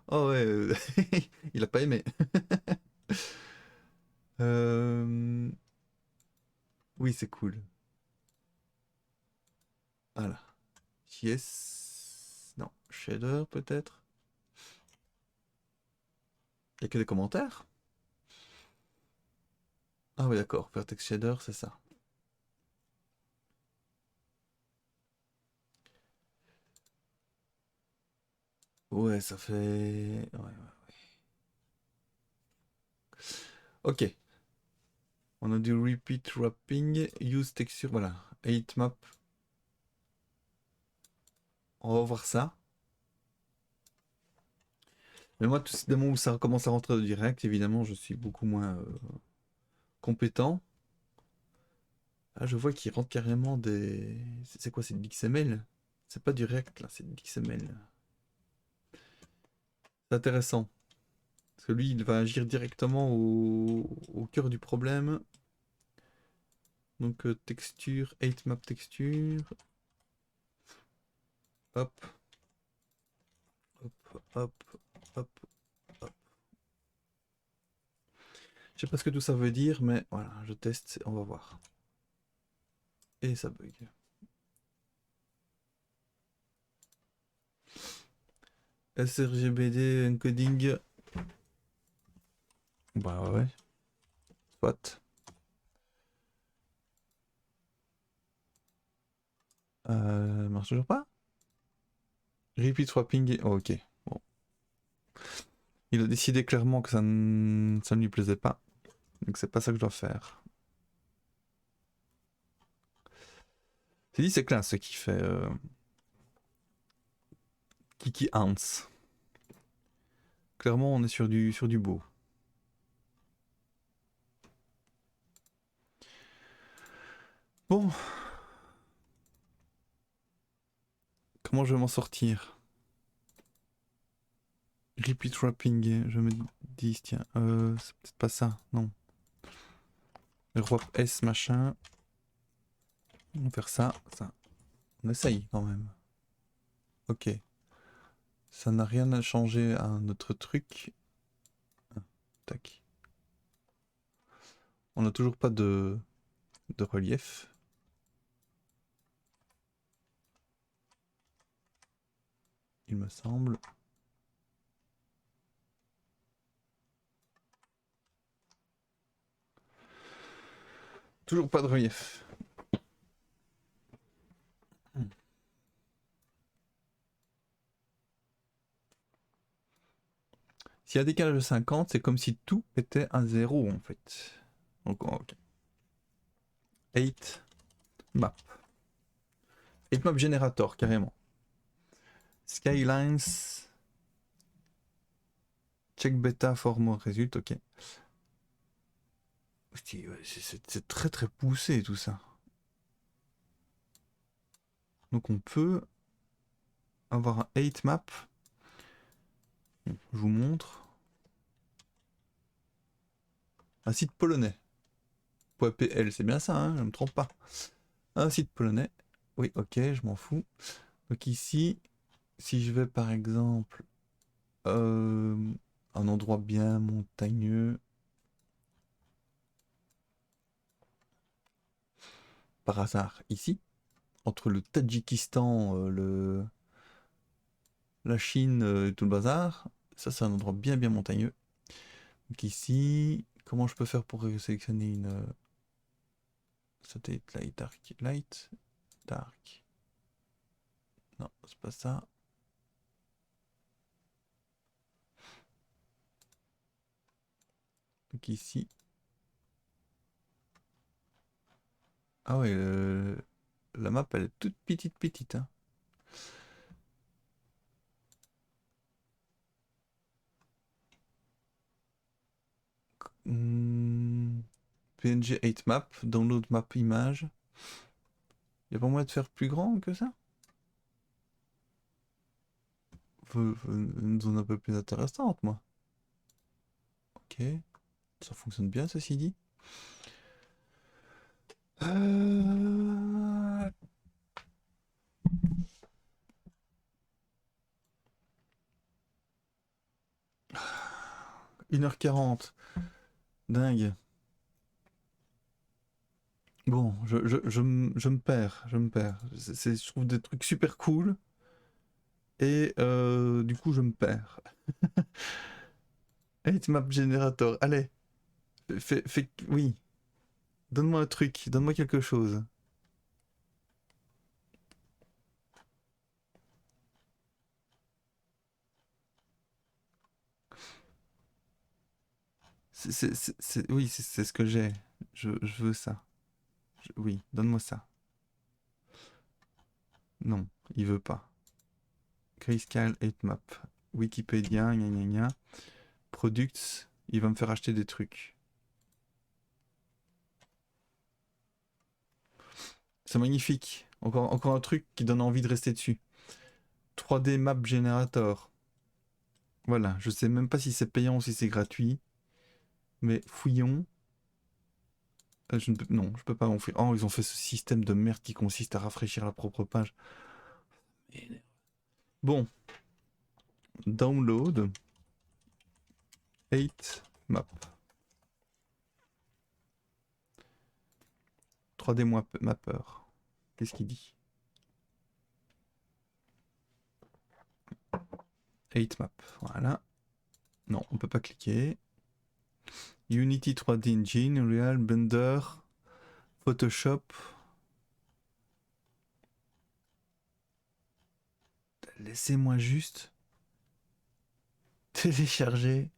Oh ouais, il a pas aimé. Euh, Oui, c'est cool. Voilà. JS. Non, shader peut-être. Il y a que des commentaires? Ah oui, d'accord. Vertex shader, c'est ça. Ouais, ça fait. Ouais, ouais. Ok. On a du repeat wrapping, use texture, voilà. 8 map. On va voir ça. Mais moi, tout des moments où ça commence à rentrer de direct, évidemment, je suis beaucoup moins compétent. Ah, je vois qu'il rentre carrément des. C'est quoi, c'est de l'XML? C'est pas du React là, c'est de l'XML. C'est intéressant. Parce que lui, il va agir directement au cœur du problème. Donc texture, 8 map texture. Hop, hop, hop, hop, hop. Je sais pas ce que tout ça veut dire, mais voilà, je teste, on va voir. Et ça bug. sRGBD encoding. Bah ouais, soit. Marche toujours pas? Repeat swapping. Oh, ok. Bon. Il a décidé clairement que ça ne lui plaisait pas. Donc c'est pas ça que je dois faire. C'est dit, c'est classe ce qui fait Kiki Hans. Clairement, on est sur du beau. Bon. Comment je vais m'en sortir? Repeat wrapping, je me dis, tiens, c'est peut-être pas ça, non. Rewap S machin. On va faire ça, ça. On essaye quand même. Ok. Ça n'a rien à changer à notre truc. Ah, tac. On n'a toujours pas de relief. Il me semble. Toujours pas de relief. S'il y a un décalage de 50, c'est comme si tout était un 0 en fait. Donc, ok. 8 map. 8 map generator, carrément. Skylines. Check beta for more result, ok. C'est très très poussé tout ça. Donc on peut avoir un 8 map. Je vous montre. Un site polonais. .pl, c'est bien ça, hein, je ne me trompe pas. Un site polonais. Oui, ok, je m'en fous. Donc ici, si je vais par exemple un endroit bien montagneux, par hasard ici, entre le Tadjikistan, la Chine et tout le bazar, ça c'est un endroit bien bien montagneux. Donc ici, comment je peux faire pour sélectionner une satellite light, dark. Non, c'est pas ça. Donc ici. Ah ouais, la map elle est toute petite, hein. PNG 8 map, download map image. Y a pas moyen de faire plus grand que ça? Faut une zone un peu plus intéressante, moi. Ok, ça fonctionne bien ceci dit. 1h40. Dingue. Bon, je me perds, je me perds. Je trouve des trucs super cool. Et du coup, je me perds. 8 map generator, allez. Oui. Donne-moi un truc, donne-moi quelque chose. Oui, c'est ce que j'ai. Je veux ça. Oui, donne-moi ça. Non, il veut pas. Grayscale 8 map. Wikipédia, gna gna gna. Products, il va me faire acheter des trucs. C'est magnifique. Encore un truc qui donne envie de rester dessus. 3D Map Generator. Voilà, je sais même pas si c'est payant ou si c'est gratuit. Mais fouillons. Non, je peux pas ouvrir. Oh, ils ont fait ce système de merde qui consiste à rafraîchir la propre page. Bon. Download. 8 map. 3D Mapper. Qu'est-ce qu'il dit? 8 map. Voilà. Non, on peut pas cliquer. Unity 3D Engine, Unreal, Blender, Photoshop. Laissez-moi juste télécharger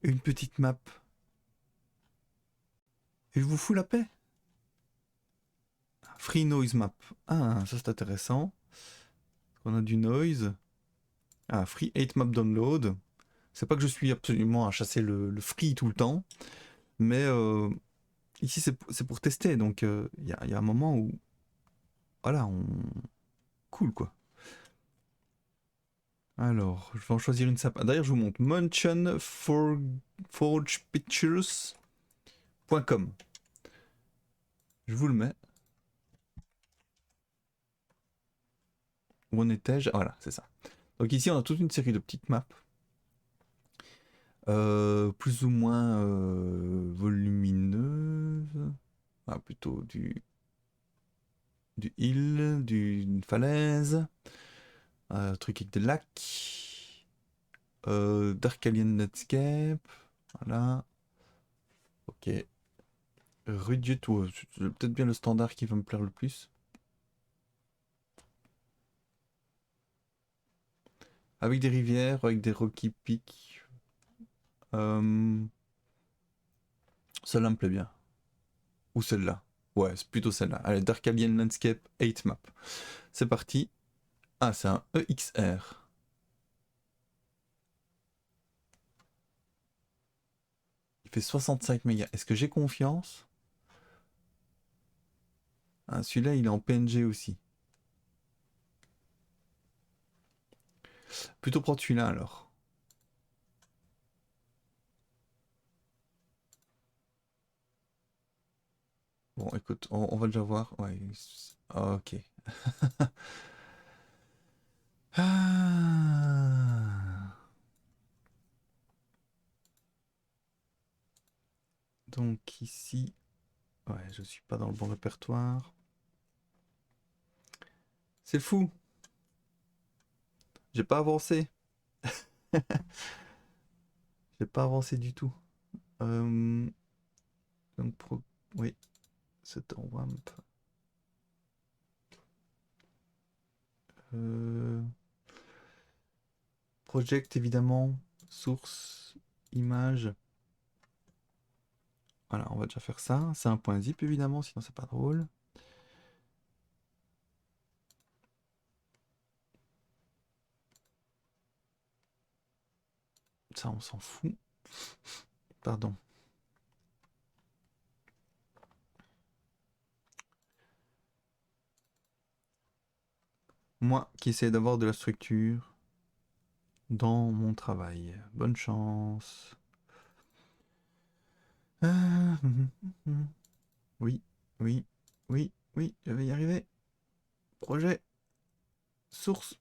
une petite map. Et je vous fous la paix. Free noise map. Ah, ça c'est intéressant. On a du noise. Ah, free 8 map download. C'est pas que je suis absolument à chasser le free tout le temps, mais ici c'est pour tester, donc il y a un moment où voilà, on cool quoi. Alors, je vais en choisir une sap. D'ailleurs, je vous montre motionforgepictures.com. Je vous le mets. Où en étais-je? Ah, voilà, c'est ça. Donc ici, on a toute une série de petites maps. Plus ou moins volumineuses. Ah, plutôt du hill, d'une falaise. Truc avec des lacs. Dark Alien Landscape. Voilà. Ok. Rudieux tout. C'est peut-être bien le standard qui va me plaire le plus. Avec des rivières, avec des rocky peaks. Celle-là me plaît bien. Ou celle-là. Ouais, c'est plutôt celle-là. Allez, Dark Alien Landscape 8 map. C'est parti. Ah, c'est un EXR. Il fait 65 mégas. Est-ce que j'ai confiance? Ah, celui-là, il est en PNG aussi. Plutôt prendre celui-là alors. Bon, écoute, on va déjà voir. Ouais. Ok. Ah. Donc ici, ouais, je suis pas dans le bon répertoire. C'est fou. J'ai pas avancé. J'ai pas avancé du tout. Donc oui, c'est en WAMP. Project évidemment, source, image. Voilà, on va déjà faire ça. C'est un point zip évidemment, sinon c'est pas drôle. Ça, on s'en fout. Pardon. Moi qui essaie d'avoir de la structure dans mon travail. Bonne chance. Ah, oui, oui, oui, oui, je vais y arriver. Projet, source,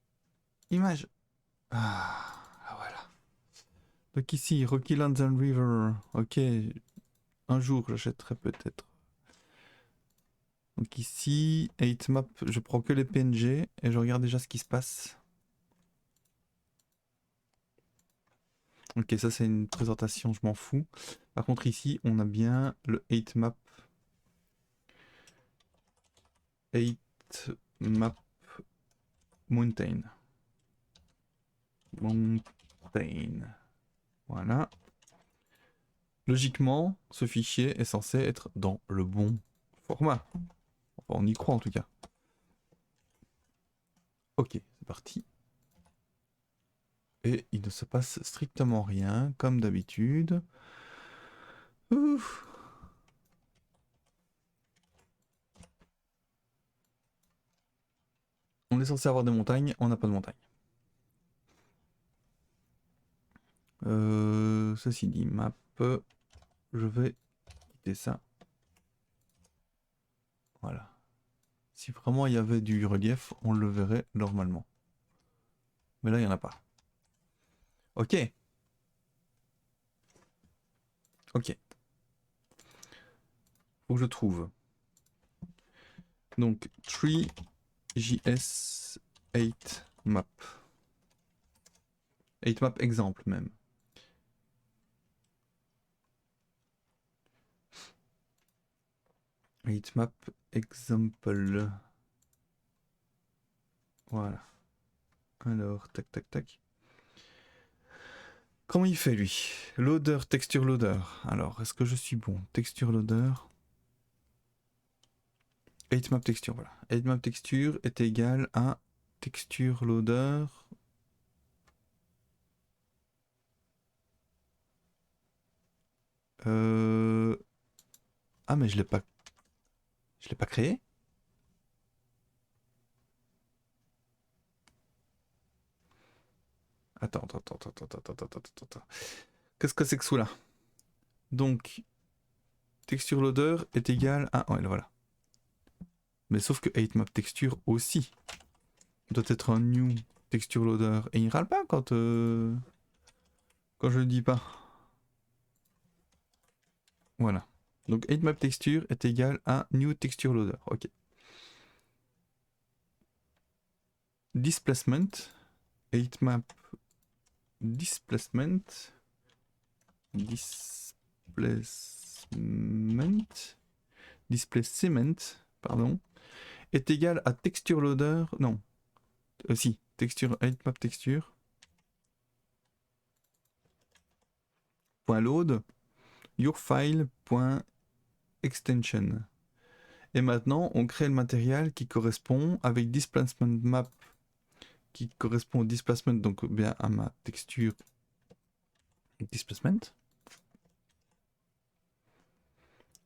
image. Ah, voilà. Donc ici, Rocky Lands and River. Ok, un jour j'achèterai peut-être. Donc ici, 8 map, je prends que les PNG et je regarde déjà ce qui se passe. Ok, ça c'est une présentation, je m'en fous. Par contre ici, on a bien le 8 map. 8 map mountain. Mountain. Voilà. Logiquement, ce fichier est censé être dans le bon format. Enfin, on y croit en tout cas. Ok, c'est parti. Et il ne se passe strictement rien, comme d'habitude. Ouf. On est censé avoir des montagnes, on n'a pas de montagnes. Ceci dit, map, je vais quitter ça. Voilà. Si vraiment il y avait du relief, on le verrait normalement. Mais là, il n'y en a pas. Ok. Ok. Faut que je trouve. Donc, 3JS8 map. 8 map exemple même. Map example. Voilà. Alors, tac, tac, tac. Comment il fait lui? Loader, texture loader. Alors, est-ce que je suis bon? Texture loader. 8map texture, voilà. 8map texture est égal à texture loader. Ah, mais je l'ai pas créé. Attends. Qu'est-ce que c'est que cela? Donc, texture loader est égal à... Ouais, voilà. Mais sauf que 8map texture aussi doit être un new texture loader. Et il râle pas quand je le dis pas. Voilà. Donc 8map texture est égal à new texture loader. Ok. Displacement. 8map displacement. Displacement, pardon, est égal à texture loader. Non. Si. Texture 8map texture. .load your file.extension. Et maintenant, on crée le matériel qui correspond avec displacement map, qui correspond au displacement, donc bien à ma texture displacement.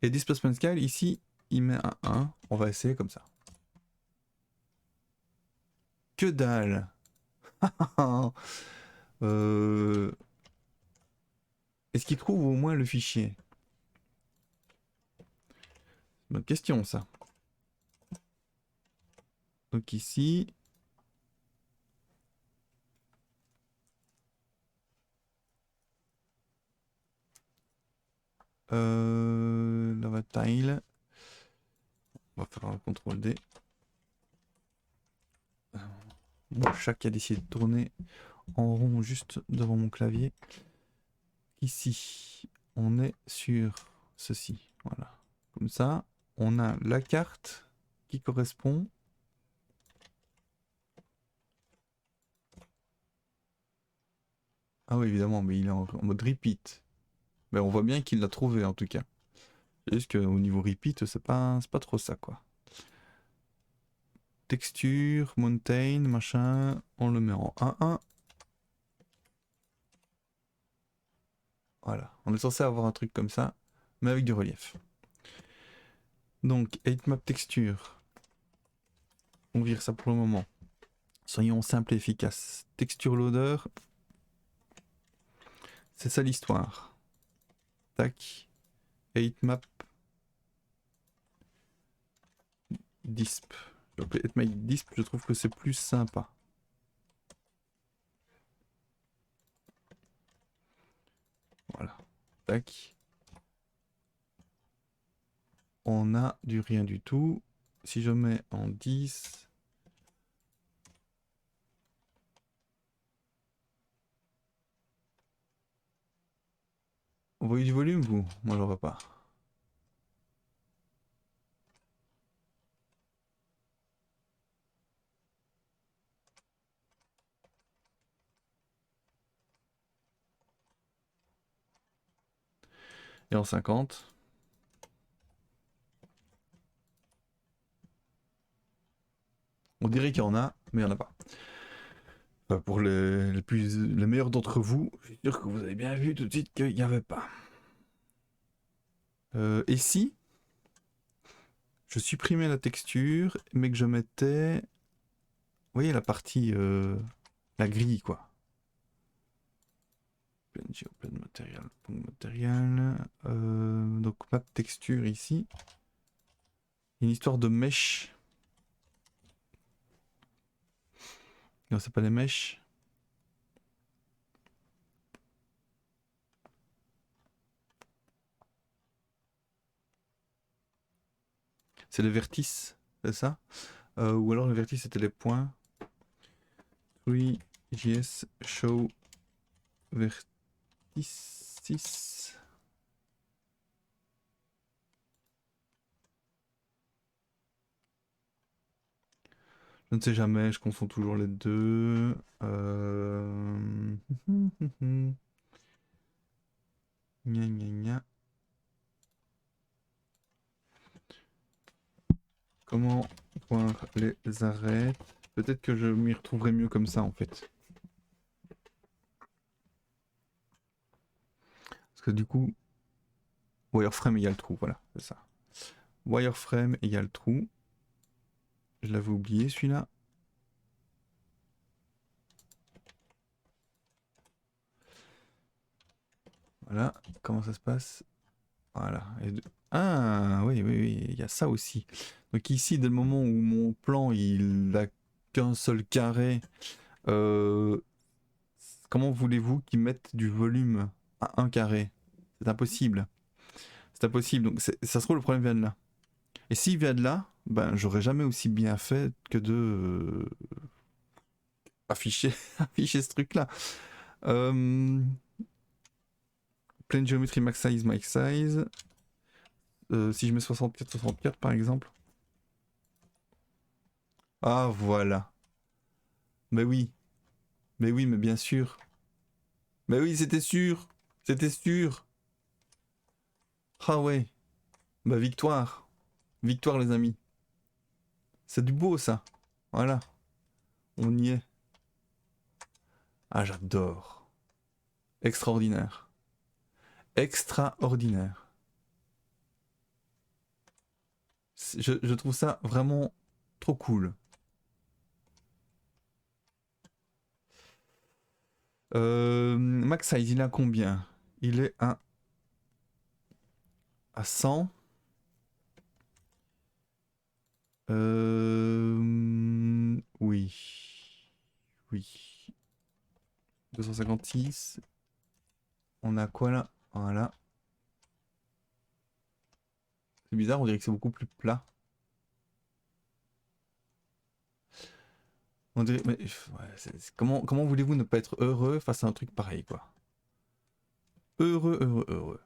Et displacement scale, ici, il met un 1. On va essayer comme ça. Que dalle. Est-ce qu'il trouve au moins le fichier? Bonne question, ça. Donc ici... Lava tile. On va faire un CTRL D. Mon chat qui a décidé de tourner en rond juste devant mon clavier. Ici, on est sur ceci. Voilà. Comme ça, on a la carte qui correspond. Ah oui, évidemment, mais il est en mode repeat. Mais on voit bien qu'il l'a trouvé en tout cas. C'est juste qu'au niveau repeat, c'est pas trop ça quoi. Texture, mountain, machin, on le met en 1-1. Voilà, on est censé avoir un truc comme ça, mais avec du relief. Donc, 8map texture. On vire ça pour le moment. Soyons simples et efficaces. Texture loader. C'est ça l'histoire. Tac. 8map disp. Je vais appeler 8map disp, je trouve que c'est plus sympa. Voilà. Tac. On a du rien du tout. Si je mets en 10... Vous voyez du volume, vous? Moi, j'en vois pas. Et en 50. On dirait qu'il y en a, mais il n'y en a pas. Enfin, pour les meilleurs d'entre vous, je suis sûr que vous avez bien vu tout de suite qu'il n'y avait pas. Et si je supprimais la texture, mais que je mettais... Vous voyez la partie... la grille, quoi. Plein matériel. Donc map texture ici. Une histoire de mèche. Non, c'est pas les mèches. C'est les vertices, c'est ça? Ou alors les vertices c'était les points. 3JS show vertices. Je ne sais jamais, je confonds toujours les deux. Gna gna gna. Comment voir les arêtes? Peut-être que je m'y retrouverai mieux comme ça en fait. Parce que du coup, wireframe égale trou, voilà, c'est ça. Wireframe égale trou. Je l'avais oublié celui-là. Voilà, comment ça se passe? Voilà. Ah oui, oui, oui, il y a ça aussi. Donc ici, dès le moment où mon plan il a qu'un seul carré, euh, comment voulez-vous qu'ils mettent du volume à un carré? C'est impossible. C'est impossible. Donc ça se trouve le problème vient de là. Et s'il vient de là, ben j'aurais jamais aussi bien fait que de afficher, afficher ce truc-là. Plane Geometry Max Size, Max Size. Si je mets 64, 64 par exemple. Ah voilà. Mais oui. Mais oui, mais bien sûr. Mais oui, c'était sûr. C'était sûr. Ah ouais. Bah victoire. Victoire les amis. C'est du beau ça. Voilà. On y est. Ah j'adore. Extraordinaire. Extraordinaire. Je trouve ça vraiment trop cool. Max Size, il a combien? Il est à 100. Oui. Oui. 256. On a quoi là? Voilà. C'est bizarre, on dirait que c'est beaucoup plus plat. On dirait, mais, ouais, comment voulez-vous ne pas être heureux face à un truc pareil, quoi? Heureux, heureux, heureux.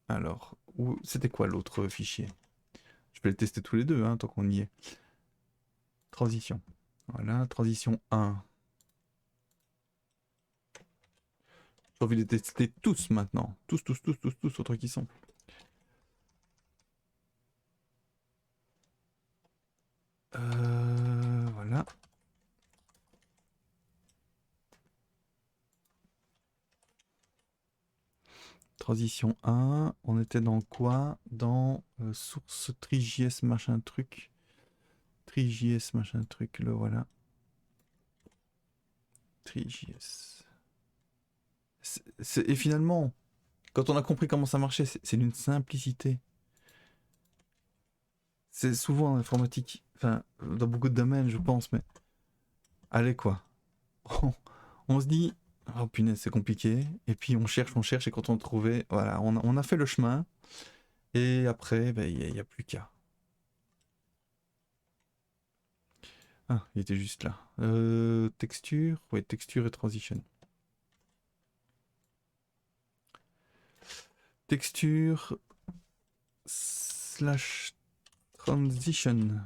Alors, c'était quoi l'autre fichier? Je vais le tester tous les deux, hein, tant qu'on y est. Transition. Voilà, transition 1. J'ai envie de les tester tous maintenant. Tous, tous, tous, tous, tous, autres qui sont. Voilà. Transition 1. On était dans quoi? Dans source TriJS machin truc. TriJS machin truc, le voilà. TriJS. Et finalement, quand on a compris comment ça marchait, c'est d'une simplicité. C'est souvent en informatique, enfin, dans beaucoup de domaines, je pense, mais allez quoi. On se dit, oh punaise, c'est compliqué. Et puis on cherche, et quand on le trouvait, voilà, on a fait le chemin. Et après, ben, il n'y a plus qu'à. Ah, il était juste là. Texture, ouais, texture et transition. Texture slash transition.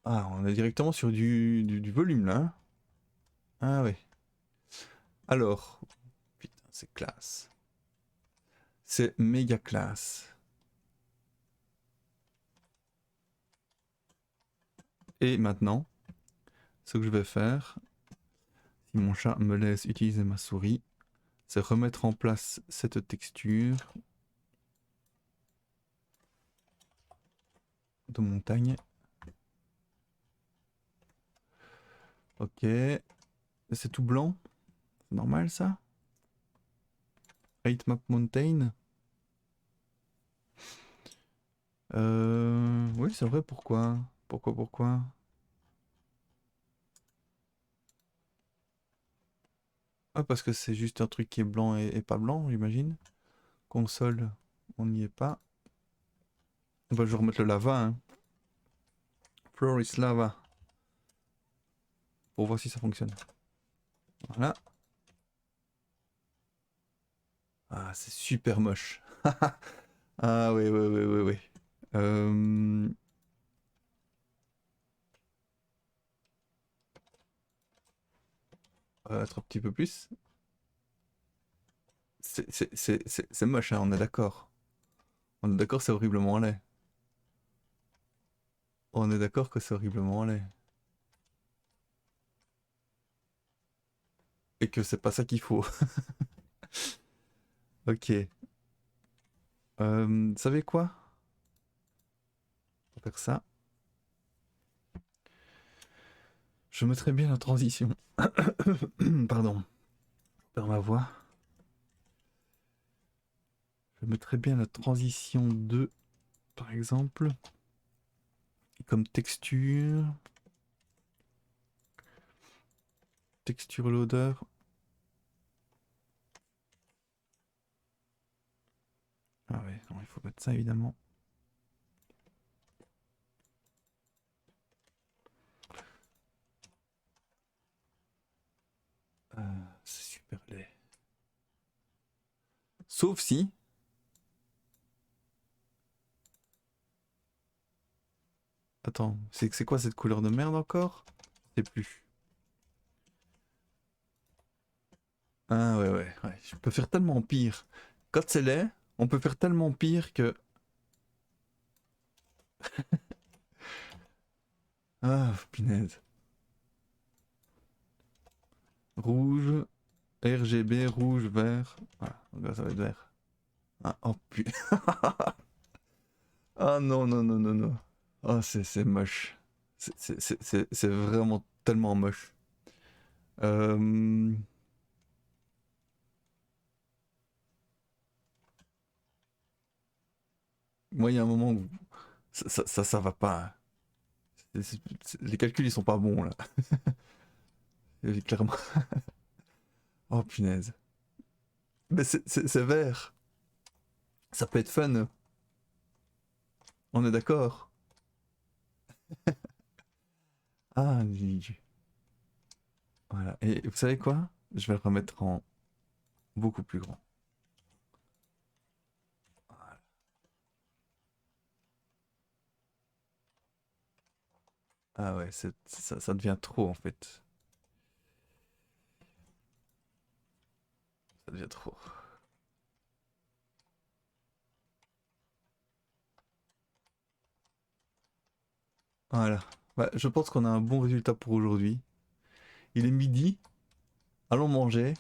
Ah, on est directement sur du volume là, hein. Ah ouais. Alors, putain, c'est classe. C'est méga classe. Et maintenant, ce que je vais faire, si mon chat me laisse utiliser ma souris, c'est remettre en place cette texture de montagne. Ok. C'est tout blanc. C'est normal ça? Height mountain. Oui, c'est vrai, pourquoi? Pourquoi? Ah, parce que c'est juste un truc qui est blanc et pas blanc, j'imagine. Console, on n'y est pas. Bah, je vais remettre le lava, hein. Floor is lava. Pour voir si ça fonctionne. Voilà. Ah, c'est super moche. Ah, oui, oui, oui, oui, oui. On va mettre un petit peu plus. C'est moche, hein, on est d'accord. On est d'accord, c'est horriblement laid. On est d'accord que c'est horriblement laid. Et que c'est pas ça qu'il faut. Ok. Savez quoi? Pour faire ça, je mettrai bien la transition. Pardon. Par ma voix. Je mettrai bien la transition 2, par exemple. Comme texture. Texture loader. Ah ouais, non, il faut mettre ça évidemment. C'est super laid. Sauf si. Attends, c'est quoi cette couleur de merde encore? Je sais plus. Ah ouais, ouais, ouais. Je peux faire tellement pire. Quand c'est laid, on peut faire tellement pire que. Ah, punaise. Rouge, RGB, rouge, vert. Voilà, donc là, ça va être vert. Ah, oh putain. Ah non, non, non, non, non. Oh, c'est moche. C'est vraiment tellement moche. Euh... Moi, il y a un moment où ça va pas, hein. Les calculs, ils sont pas bons, là. Clairement. Oh, punaise. Mais c'est vert. Ça peut être fun. On est d'accord. Ah, voilà. Et vous savez quoi? Je vais le remettre en beaucoup plus grand. Voilà. Ah ouais, ça devient trop, en fait. Ça devient trop. Voilà. Bah, je pense qu'on a un bon résultat pour aujourd'hui. Il est midi. Allons manger.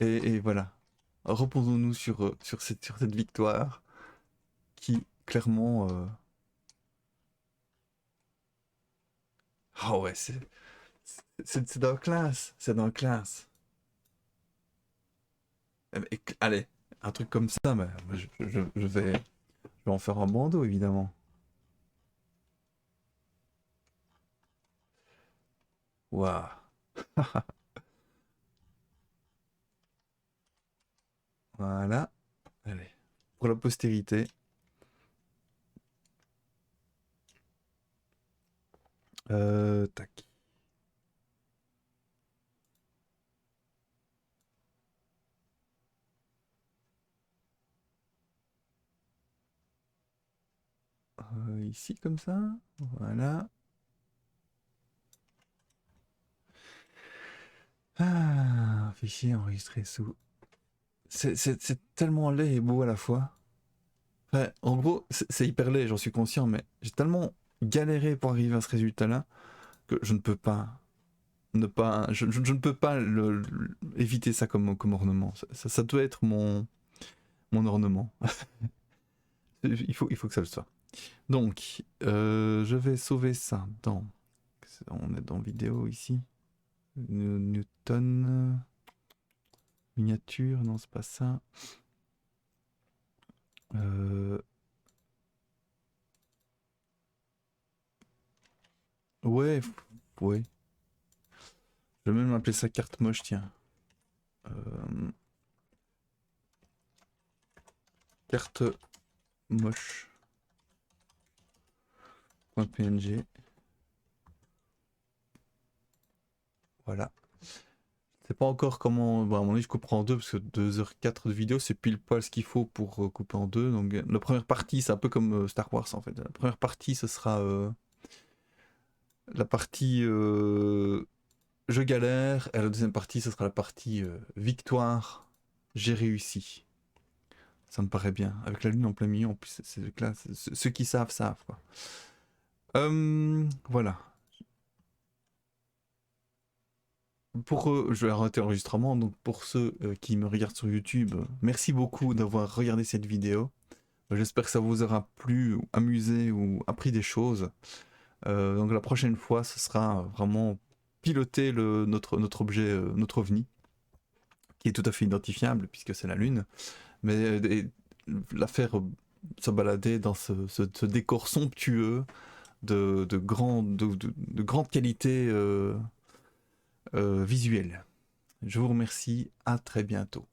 Et voilà. Reposons-nous sur cette victoire qui, clairement... Ah ouais, c'est dans la classe. C'est dans la classe. Allez, un truc comme ça, mais je vais en faire un bandeau, évidemment. Waouh. Voilà. Allez. Pour la postérité. Tac. Ici, comme ça. Voilà. Ah, fichier enregistré sous. C'est tellement laid et beau à la fois. Enfin, en gros, c'est hyper laid, j'en suis conscient, mais j'ai tellement galéré pour arriver à ce résultat-là que je ne peux pas ne pas. Je ne peux pas éviter ça comme ornement. Ça doit être mon ornement. Il faut que ça le soit. Donc, je vais sauver ça dans. On est dans vidéo ici. Newton. Miniature, non, c'est pas ça. Euh, ouais, ouais. Je vais même appeler ça carte moche, tiens. Euh, Carte moche. .png. Voilà. Je sais pas encore comment. Bon, à mon avis, je couperai en deux parce que 2h04 de vidéo, c'est pile poil ce qu'il faut pour couper en deux. Donc, la première partie, c'est un peu comme Star Wars en fait. La première partie, ce sera la partie je galère, et la deuxième partie, ce sera la partie victoire j'ai réussi. Ça me paraît bien. Avec la lune en plein milieu, en plus, c'est là, ceux qui savent, savent, quoi. Voilà. Pour je vais arrêter l'enregistrement. Donc, pour ceux qui me regardent sur YouTube, merci beaucoup d'avoir regardé cette vidéo. J'espère que ça vous aura plu, ou amusé ou appris des choses. Donc, la prochaine fois, ce sera vraiment piloter notre objet, notre OVNI, qui est tout à fait identifiable puisque c'est la Lune. Mais la faire se balader dans ce décor somptueux de grande qualité visuelle. Je vous remercie, à très bientôt.